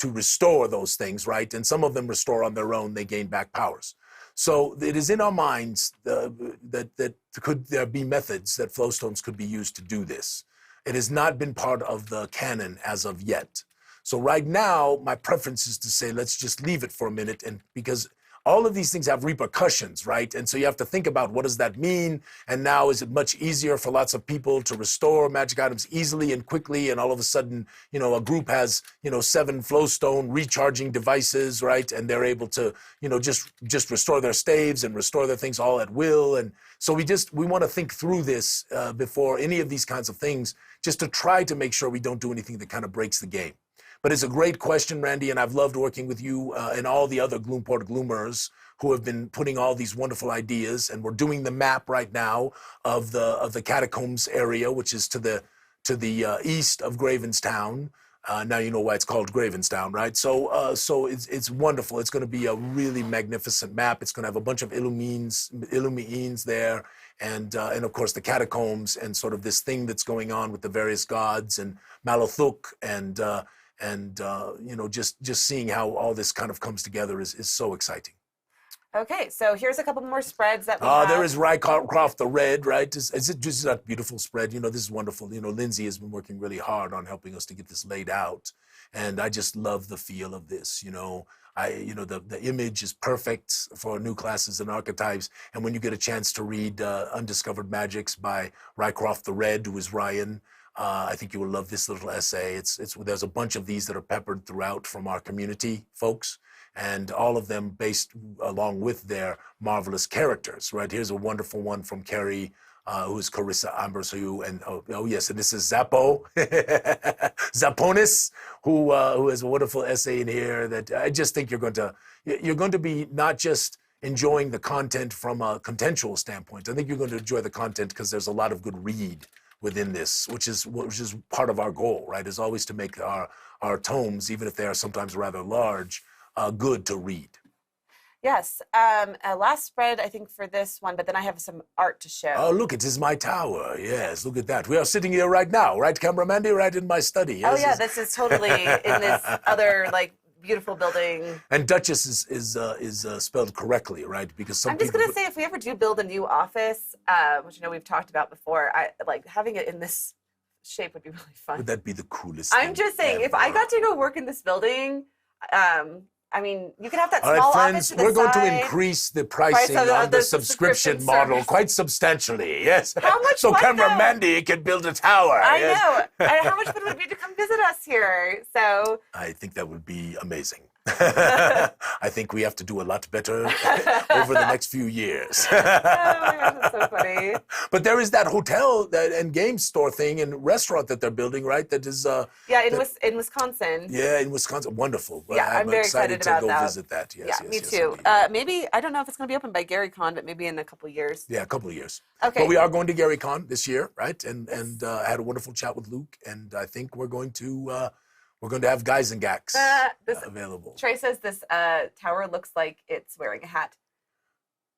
restore those things, right? And some of them restore on their own; they gain back powers. So it is in our minds that could there be methods that flowstones could be used to do this. It has not been part of the canon as of yet. So right now, my preference is to say, let's just leave it for a minute, and because all of these things have repercussions, right? And so you have to think about what does that mean? And now is it much easier for lots of people to restore magic items easily and quickly? And all of a sudden, a group has, 7 flowstone recharging devices, right? And they're able to, just restore their staves and restore their things all at will. And so we want to think through this before any of these kinds of things, just to try to make sure we don't do anything that kind of breaks the game. But it's a great question, Randy, and I've loved working with you and all the other Gloomport Gloomers who have been putting all these wonderful ideas. And we're doing the map right now of the catacombs area, which is to the east of Gravenstown. Now you know why it's called Gravenstown, right? So it's wonderful. It's going to be a really magnificent map. It's going to have a bunch of Illumines there, and of course the catacombs and sort of this thing that's going on with the various gods and Malothuk and just seeing how all this kind of comes together is so exciting. Okay, so here's a couple more spreads that we have. There is Rycroft the Red, right? Is it just that beautiful spread? This is wonderful. Lindsay has been working really hard on helping us to get this laid out, and I just love the feel of this. The image is perfect for new classes and archetypes. And when you get a chance to read Undiscovered Magics by Rycroft the Red, who is Ryan, I think you will love this little essay. There's a bunch of these that are peppered throughout from our community folks, and all of them based along with their marvelous characters, right? Here's a wonderful one from Carrie, who is Carissa Ambersu, and yes, and this is Zappo, Zaponis, who has a wonderful essay in here that I just think you're going to be not just enjoying the content from a contextual standpoint. I think you're going to enjoy the content because there's a lot of good read within this, which is part of our goal, right? Is always to make our tomes, even if they are sometimes rather large, good to read. Yes. Last spread, I think, for this one, but then I have some art to show. Oh, look, it is my tower. Yes, look at that. We are sitting here right now, right, Camera Mandy? Right in my study. Yes, oh, yeah, this is totally in this other, like, beautiful building. And Duchess is spelled correctly, right? Because some I'm just people going to say, if we ever do build a new office, which I know we've talked about before, like having it in this shape would be really fun. Would that be the coolest I'm thing just saying, ever? if I got to go work in this building, I mean, you could have that All small right, office friends, to the we're going to side. increase the pricing of on the the subscription subscription model service. quite substantially, yes. How much so fun, Camera though? Mandy can build a tower. I yes. know. And how much fun would it be to come visit us here? So I think that would be amazing. I think we have to do a lot better over the next few years. oh my gosh, that's so funny. But there is that hotel and game store thing and restaurant that they're building, right? That is Yeah, in Wisconsin. yeah, in Wisconsin. Wonderful. Yeah, I'm very excited to about go that. visit that. Yes, Yeah, yes, me yes, too. indeed. Maybe I don't know if it's going to be open by GaryCon, but maybe in a couple years. Yeah, a couple of years. Okay. But we are going to GaryCon this year, right? And I had a wonderful chat with Luke, and I think we're going to have guys and gacks available. Trey says this tower looks like it's wearing a hat.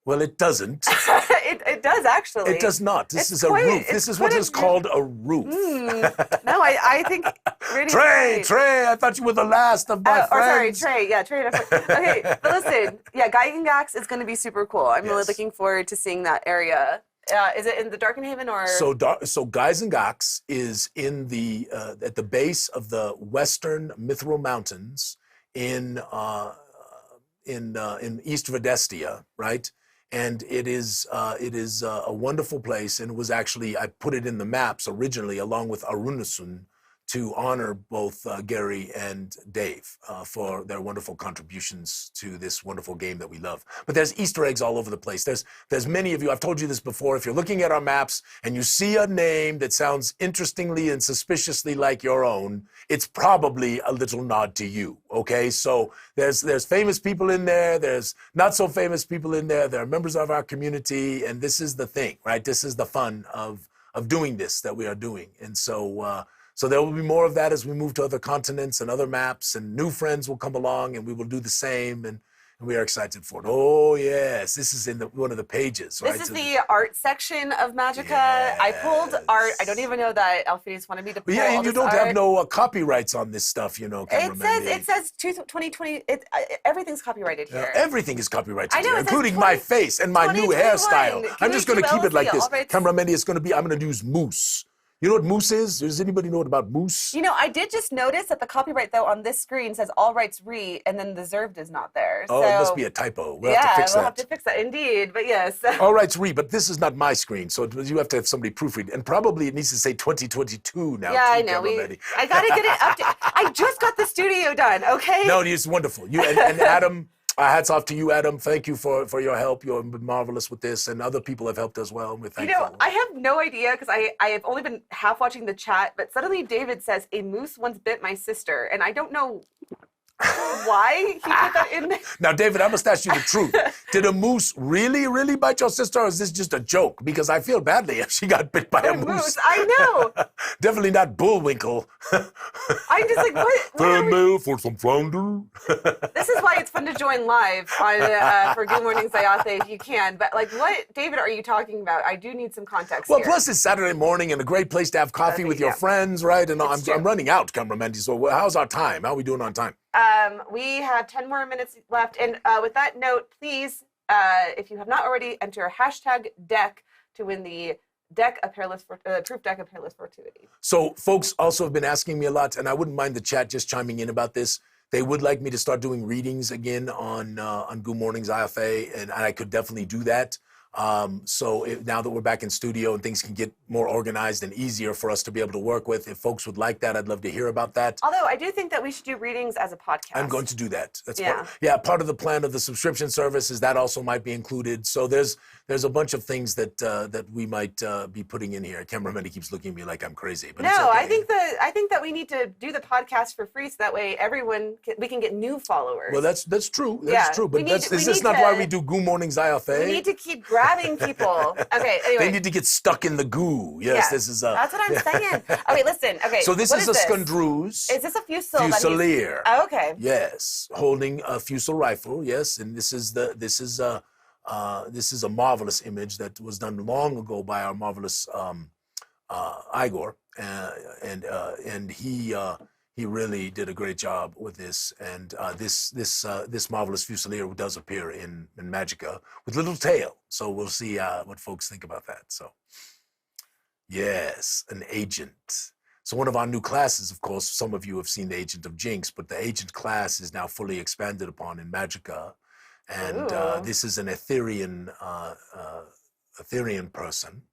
Well, it doesn't. it does actually. It does not. This It's is quite- a roof. it's This is quite what a is called a roof. No, I think. Trey, I thought you were the last of my friends. Trey. Yeah, Trey. Okay, but listen, yeah, Guy and Gax is going to be super cool. I'm really Yes. looking forward to seeing that area. Is it in the Darkenhaven or? So Guys and Gax is in the at the base of the Western Mithril Mountains in East Vedestia, right? And it is a wonderful place, and it was actually, I put it in the maps originally along with Arunasun to honor both Gary and Dave for their wonderful contributions to this wonderful game that we love. But there's Easter eggs all over the place. There's many of you, I've told you this before, if you're looking at our maps and you see a name that sounds interestingly and suspiciously like your own, it's probably a little nod to you, okay? So there's famous people in there, there's not so famous people in there, there are members of our community, and this is the thing, right? This is the fun of doing this that we are doing. And so there will be more of that as we move to other continents and other maps, and new friends will come along, and we will do the same, and we are excited for it. Oh, yes, this is in one of the pages, right? This is the art section of Magicka. I pulled art. I don't even know that Alphinius wanted me to pull yeah, all and you this don't art. have no copyrights on this stuff, you know. It says 2020. Everything's copyrighted here. Everything is copyrighted I know, here, it says including my face and my new 2021. hairstyle. I'm just going to keep it like this. All rights- Camera Mandy, I'm going to use moose. You know what moose is? Does anybody know about moose? You know, I did just notice that the copyright, though, on this screen says all rights re, and then the Zerved is not there. Oh, so, it must be a typo. We'll have to fix that. we'll have to fix that, indeed. But yes. All rights re, but this is not my screen, so you have to have somebody proofread. And probably it needs to say 2022 now. Yeah, too, I know. Camera Mandy. I got to get it updated. I just got the studio done, okay? No, it's wonderful. You and Adam, hats off to you, Adam. Thank you for your help. You're marvelous with this, and other people have helped as well. And we're thankful. You know, I have no idea because I have only been half watching the chat, but suddenly David says, a moose once bit my sister, and I don't know why he put that in there. Now, David, I must ask you the truth. Did a moose really, really bite your sister, or is this just a joke? Because I feel badly if she got bit by a moose. I know. Definitely not Bullwinkle. I'm just like, what are we- mail for some flounder. This is why it's fun to join live on for Goo Morning Zyathé if you can. But like, what, David, are you talking about? I do need some context Well, here. plus it's Saturday morning and a great place to have coffee with your yeah. friends, right? And I'm true. running out, Camera Mandy. So how's our time? How are we doing on time? We have 10 more minutes left. And with that note, please, if you have not already, enter hashtag deck to win the proof deck of Peerless Fortuity. So folks also have been asking me a lot, and I wouldn't mind the chat just chiming in about this. They would like me to start doing readings again on Goo Morning's IFA, and I could definitely do that. Now that we're back in studio and things can get more organized and easier for us to be able to work with, if folks would like that, I'd love to hear about that. Although I do think that we should do readings as a podcast. I'm going to do that. That's Yeah. part of the plan of the subscription service is that also might be included. So there's a bunch of things that we might be putting in here. Camera Mandy keeps looking at me like I'm crazy, but it's No, okay. I think that we need to do the podcast for free so that way we can get new followers. Well, that's true. That's Yeah, true. But is is this not why we do Goo Morning's IFA? We need to keep growing. grabbing people. Okay, anyway. They need to get stuck in the goo. Yes, Yeah, this is that's what I'm saying. Okay, listen. Okay, So this what is a Skundruz. Is this a Fusil? Fusilier. Oh, okay. Yes, holding a Fusil rifle. Yes, and this is a marvelous image that was done long ago by our marvelous Igor, and he really did a great job with this. And this marvelous Fusilier does appear in Magicka with little tail. So we'll see what folks think about that. So yes, an agent. So one of our new classes, of course, some of you have seen the Agent of Jinx, but the agent class is now fully expanded upon in Magicka. And this is an Etherean person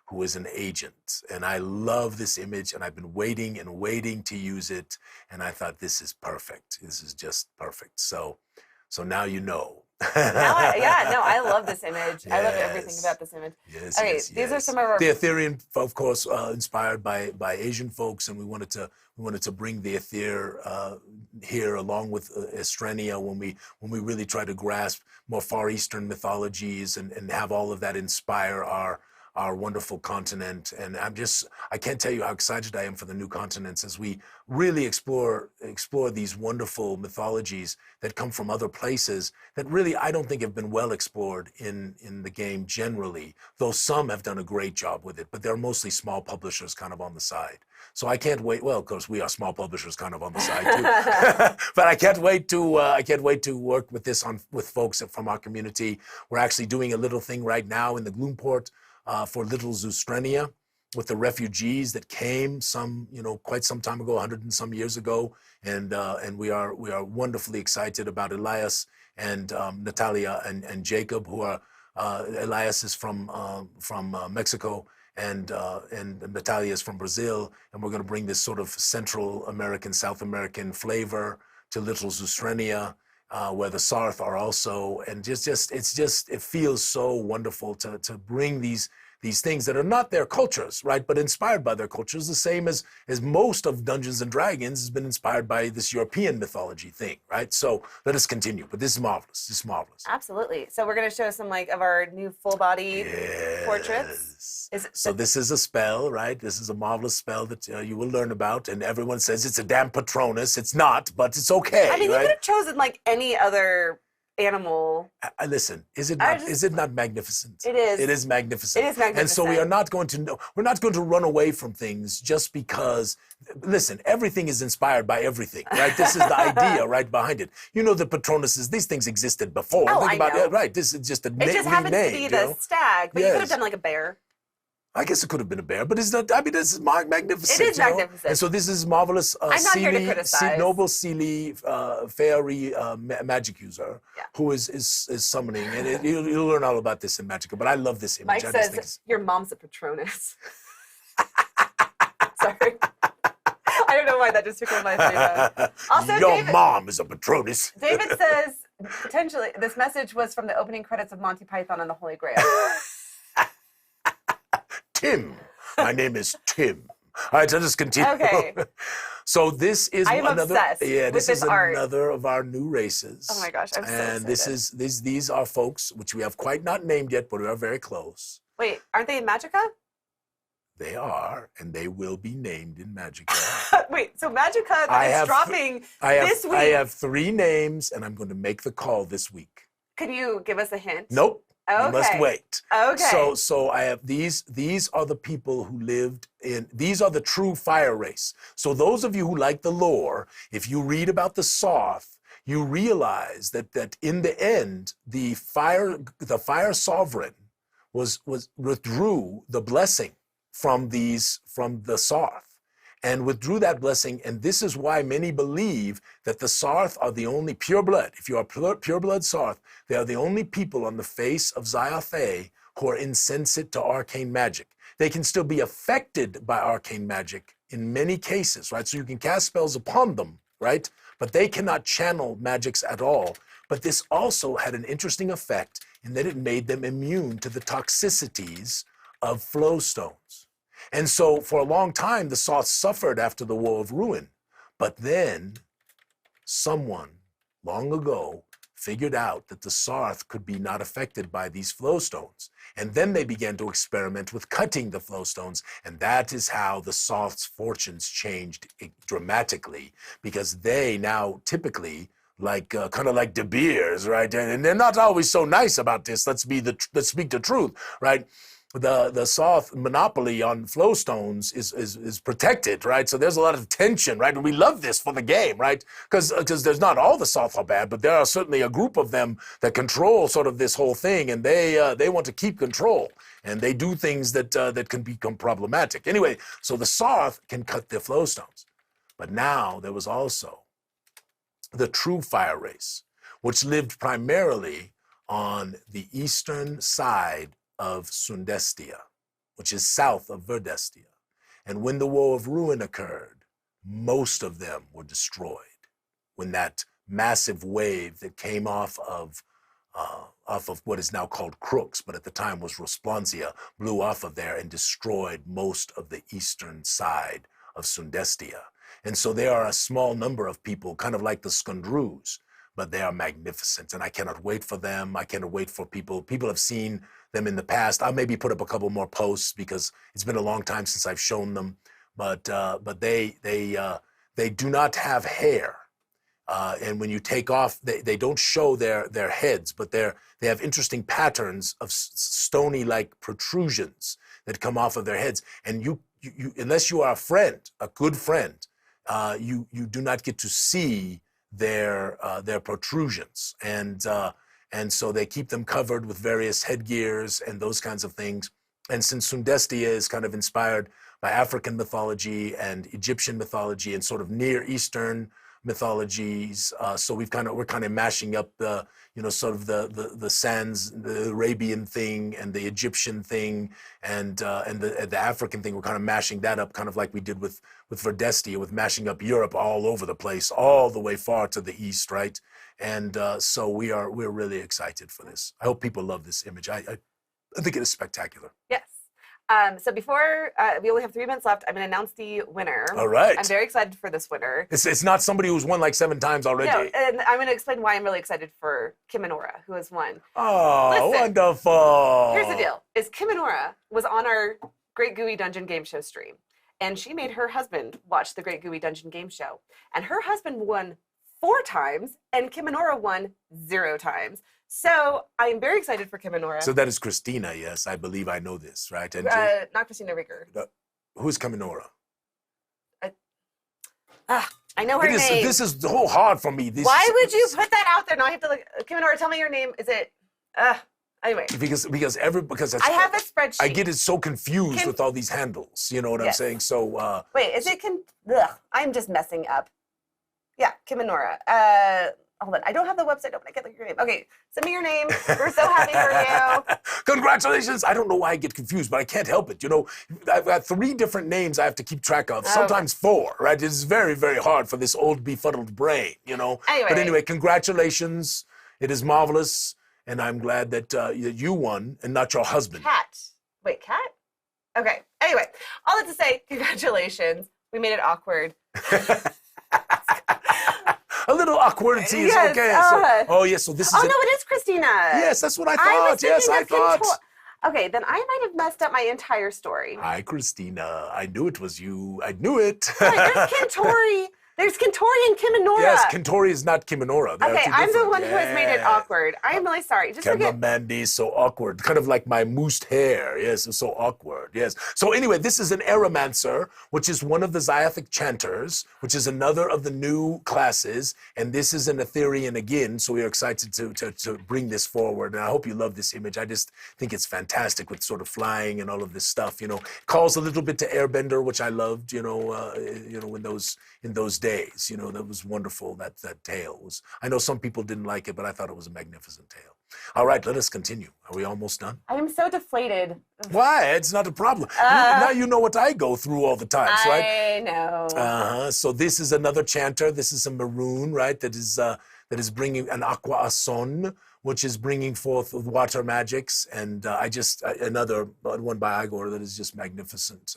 who is an agent. And I love this image, and I've been waiting and waiting to use it. And I thought, this is perfect. This is just perfect. So now you know. I love this image. Yes. I love everything about this image. Yes, okay, yes, these are some of our... The Etherean, of course, inspired by Asian folks, and we wanted to bring the Ether here along with Estrenia when we really try to grasp more Far Eastern mythologies and have all of that inspire our wonderful continent. And I can't tell you how excited I am for the new continents as we really explore these wonderful mythologies that come from other places that really I don't think have been well explored in the game generally, though some have done a great job with it, but they're mostly small publishers kind of on the side. So I can't wait. Well, of course, we are small publishers kind of on the side too, but I can't wait to work with this with folks from our community. We're actually doing a little thing right now in the Gloomport for Little Zustrenia with the refugees that came quite some time ago, 100 and some years ago, and we are wonderfully excited about Elias and Natalia and Jacob, who are Elias is from Mexico, and Natalia is from Brazil, and we're going to bring this sort of Central American, South American flavor to Little Zustrenia. Where the Sarth are also, and it feels so wonderful to bring these things that are not their cultures, right, but inspired by their cultures, the same as most of Dungeons and Dragons has been inspired by this European mythology thing, right? So let us continue, but this is marvelous. This is marvelous. Absolutely. So we're going to show some of our new full body portraits. This is a spell, right? This is a marvelous spell that you will learn about, and everyone says it's a damn Patronus. It's not, but it's okay. I mean, right? You could have chosen any other animal. Listen, is it not magnificent? It is. It is magnificent. It is magnificent. And so we're not going to run away from things just because. Listen, everything is inspired by everything, right? This is the idea right behind it. You know, the Patronuses, these things existed before. Oh, Think about know. it, right? This is just a name. It just happens to be the stag, but you could have done a bear. I guess it could have been a bear, but it's not. I mean, this is magnificent. It is magnificent. And so this is marvelous. I'm not here to criticize. Noble Sealy fairy magic user who is summoning, and you'll learn all about this in Magicka. But I love this image. Mike says your mom's a Patronus. Sorry. I don't know why that just tickled my face. Also, your mom is a Patronus. David says potentially this message was from the opening credits of Monty Python and the Holy Grail. Tim. My name is Tim. All right, so just continue. Okay. So this is this is another of our new races. Oh my gosh, I'm so excited. And these are folks which we have quite not named yet, but we are very close. Wait, aren't they in Magicka? They are, and they will be named in Magicka. Wait, so Magicka is dropping this week. I have 3 names, and I'm going to make the call this week. Could you give us a hint? Nope. Okay. You must wait. Okay. So I have these are the people who lived in, these are the true fire race. So those of you who like the lore, if you read about the Sarth, you realize that in the end, the fire sovereign withdrew the blessing from the Sarth. And withdrew that blessing, and this is why many believe that the Sarth are the only pure blood. If you are pure blood Sarth, they are the only people on the face of Zyathé who are insensate to arcane magic. They can still be affected by arcane magic in many cases, right? So you can cast spells upon them, right? But they cannot channel magics at all. But this also had an interesting effect in that it made them immune to the toxicities of flow stones. And so for a long time, the Sarth suffered after the War of Ruin. But then someone long ago figured out that the Sarth could be not affected by these flow stones. And then they began to experiment with cutting the flow stones. And that is how the Sarth's fortunes changed dramatically, because they now typically, like kind of like De Beers, right? And they're not always so nice about this. Let's speak the truth, right? The Sarth monopoly on flow stones is protected, right? So there's a lot of tension, right? And we love this for the game, right? Because there's not all the Sarth are bad, but there are certainly a group of them that control sort of this whole thing, and they want to keep control, and they do things that can become problematic. Anyway, so the Sarth can cut their flow stones, but now there was also the true fire race, which lived primarily on the eastern side of Sundestia, which is south of Verdestia. And when the War of Ruin occurred, most of them were destroyed. When that massive wave that came off of what is now called Crooks, but at the time was Resplansia, blew off of there and destroyed most of the eastern side of Sundestia. And so there are a small number of people, kind of like the Skundrus, but they are magnificent, and I cannot wait for them. I cannot wait for people. People have seen them in the past. I'll maybe put up a couple more posts because it's been a long time since I've shown them. But they do not have hair, and when you take off, they don't show their heads, but they have interesting patterns of stony like protrusions that come off of their heads. And you unless you are a friend, a good friend, you do not get to see their protrusions, and so they keep them covered with various headgears and those kinds of things. And since Sundestia is kind of inspired by African mythology and Egyptian mythology and sort of Near Eastern mythologies, so we're kind of mashing up the sort of the sands, the Arabian thing and the Egyptian thing and the African thing. We're kind of mashing that up, kind of like we did with Verdestia, with mashing up Europe all over the place, all the way far to the east, right? And so we're really excited for this. I hope people love this image. I think it is spectacular. Yes. So before, we only have 3 minutes left. I'm going to announce the winner. All right. I'm very excited for this winner. It's not somebody who's won like 7 times already. No, and I'm going to explain why I'm really excited for Kim and Nora, who has won. Oh, listen, wonderful. Here's the deal. Is Kim and Nora was on our Great Gooey Dungeon Game Show stream, and she made her husband watch the Great Gooey Dungeon Game Show. And her husband won 4 times, and Kim and Nora won 0 times. So I'm very excited for Kim and Nora. So that is Christina, yes. I believe I know this, right? And not Christina Rieger. Who's Kim and Nora? I know her name. This is so hard for me. Why would you put that out there? Now I have to look. Kim and Nora, tell me your name. Is it? Anyway. Because I have the spreadsheet. I get it so confused with all these handles. You know what I'm saying? So wait, is it I'm just messing up. Yeah, Kim and Nora. Hold on, I don't have the website open. I can't look at your name. Okay, send me your name. We're so happy for you. Congratulations. I don't know why I get confused, but I can't help it. You know, I've got 3 different names I have to keep track of, sometimes 4, right? It's very, very hard for this old befuddled brain, you know? But anyway, congratulations. It is marvelous, and I'm glad that you won and not your husband. Cat. Wait, Cat? Okay, anyway, all that to say, congratulations. We made it awkward. A little awkwardity is okay. So this is. Oh, no, it is Christina. Yes, that's what I thought. I thought. Okay, then I might have messed up my entire story. Hi, Christina. I knew it was you. I knew it. Right, there's Kentori. There's Kentori and Kim and Nora. Yes, Kentori is not Kim and Nora. Okay, I'm the one who has made it awkward. I'm really sorry. Mandy, so awkward. Kind of like my moosed hair. Yes, it's so awkward. Yes. So anyway, this is an Aeromancer, which is one of the Zyathé chanters, which is another of the new classes. And this is an Etherean again, so we are excited to bring this forward. And I hope you love this image. I just think it's fantastic with sort of flying and all of this stuff. You know, calls a little bit to Airbender, which I loved. In those days, you know, that was wonderful. That tale was. I know some people didn't like it, but I thought it was a magnificent tale. All right, let us continue. Are we almost done? I am so deflated. Why? It's not a problem. Now you know what I go through all the times, right? I know. So this is another chanter. This is a maroon, right? That that is bringing an aqua ason, which is bringing forth water magics, and another one by Igor that is just magnificent.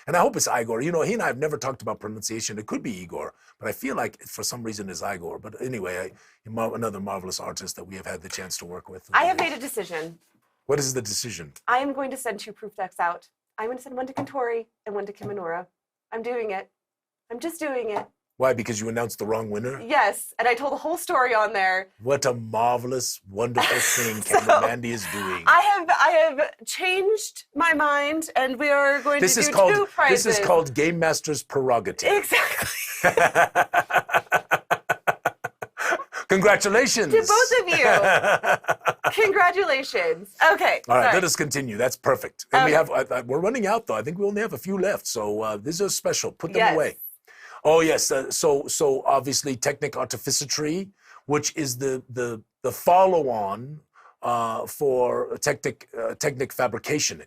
And I hope it's Igor. You know, he and I have never talked about pronunciation. It could be Igor, but I feel like for some reason it's Igor. But anyway, another marvelous artist that we have had the chance to work with. I have made a decision. What is the decision? I am going to send 2 proof decks out. I'm going to send one to Kentori and one to Kiminora. I'm doing it. I'm just doing it. Why? Because you announced the wrong winner? Yes, and I told the whole story on there. What a marvelous, wonderful thing Camera Mandy is doing. I have changed my mind, and we are going to do 2 prizes. This is called Game Master's prerogative. Exactly. Congratulations. To both of you. Congratulations. Okay. All right, sorry. let us continue. That's perfect. And we have, we're running out though. I think we only have a few left. So these are special. Put them away. Oh yes. So obviously Technic Artificitry, which is the follow-on for Technic fabrication,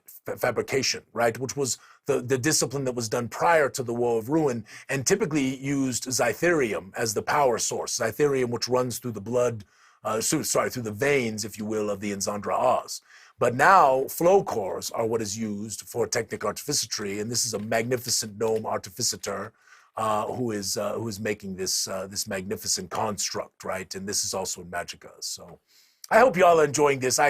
right? Which was the discipline that was done prior to the Woe of Ruin, and typically used Zyatherium as the power source. Zyatherium, which runs through the blood, through the veins, if you will, of the Enzandra Oz. But now flow cores are what is used for Technic Artificitry, and this is a magnificent gnome artificer who is making this magnificent construct, right? And this is also in Magicka. So I hope y'all are enjoying this.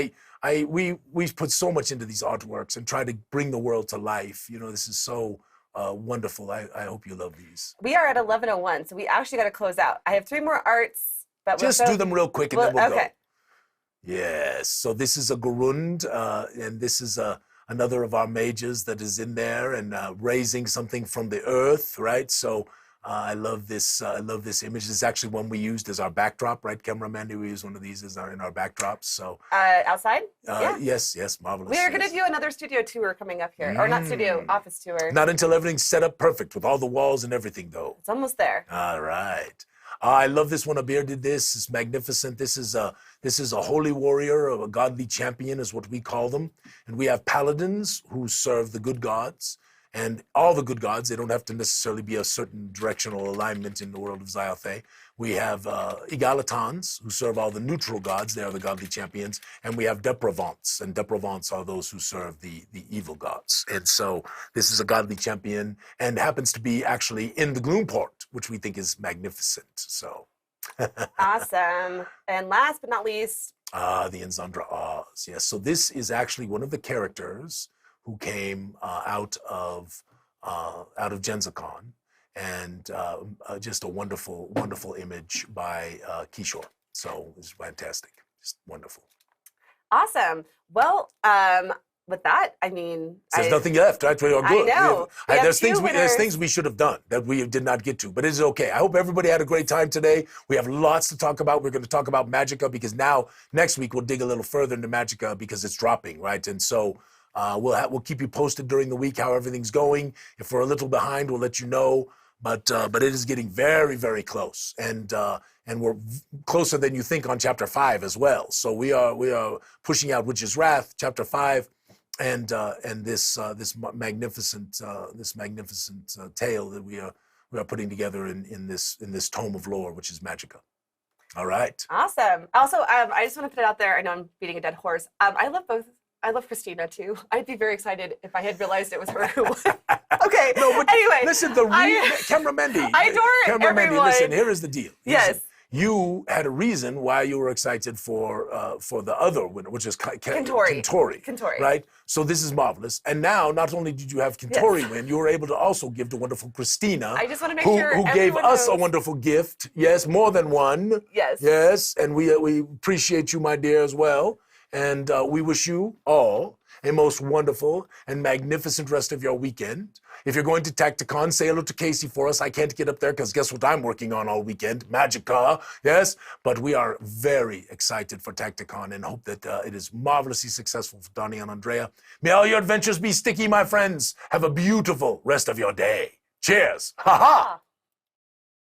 We put so much into these artworks and try to bring the world to life. You know, this is so wonderful. I hope you love these. We are at 11:01, so we actually got to close out. I have 3 more arts, but just do them real quick and then we'll okay. go. Yes. So this is a Garund, and this is another of our mages that is in there and raising something from the earth, right? So I love this. I love this image. This is actually one we used as our backdrop, right, Camera Mandy? We use one of these in our backdrops. So outside? Yeah. Yes, marvelous. We are going to do another studio tour coming up here, or not studio, office tour. Not until everything's set up perfect with all the walls and everything, though. It's almost there. All right. I love this one. Abir did this. It's magnificent. This is a holy warrior, a godly champion is what we call them. And we have paladins who serve the good gods. And all the good gods, they don't have to necessarily be a certain directional alignment in the world of Zyathé. We have egalitans who serve all the neutral gods. They are the godly champions. And we have depravants. And depravants are those who serve the evil gods. And so this is a godly champion and happens to be actually in the Gloomport, which we think is magnificent. So awesome. And last but not least, the Enzandra Oz. Yes. So this is actually one of the characters who came out of Genzicon, and just a wonderful, wonderful image by Kishore. So it's fantastic, just wonderful. Awesome. Well, with that, I mean, there's nothing left, right? We are good. I know. There's things we should have done that we did not get to, but it's okay. I hope everybody had a great time today. We have lots to talk about. We're going to talk about Magicka because now next week we'll dig a little further into Magicka because it's dropping, right? And so we'll keep you posted during the week how everything's going. If we're a little behind, we'll let you know. But it is getting very, very close, and we're closer than you think on Chapter 5 as well. So we are pushing out Witch's Wrath, Chapter 5, and this magnificent tale that we are putting together in this tome of lore, which is Magicka. All right. Awesome. Also, I just want to put it out there. I know I'm beating a dead horse. I love both. I love Christina too. I'd be very excited if I had realized it was her who won. Okay. No, but anyway, listen, Camera Mandy. I adore Camera everyone. Mandy, listen, here is the deal. Yes. You had a reason why you were excited for the other winner, which is Kentori. Right? So this is marvelous. And now, not only did you have Kentori win, you were able to also give the wonderful Christina, I just want to make sure who gave us knows. a wonderful gift. Yes, more than one. Yes. Yes, and we appreciate you, my dear, as well. And we wish you all a most wonderful and magnificent rest of your weekend. If you're going to Tacticon, say hello to Casey for us. I can't get up there because guess what I'm working on all weekend? Magicka, yes? But we are very excited for Tacticon and hope that it is marvelously successful for Donnie and Andrea. May all your adventures be sticky, my friends. Have a beautiful rest of your day. Cheers. Ha ha!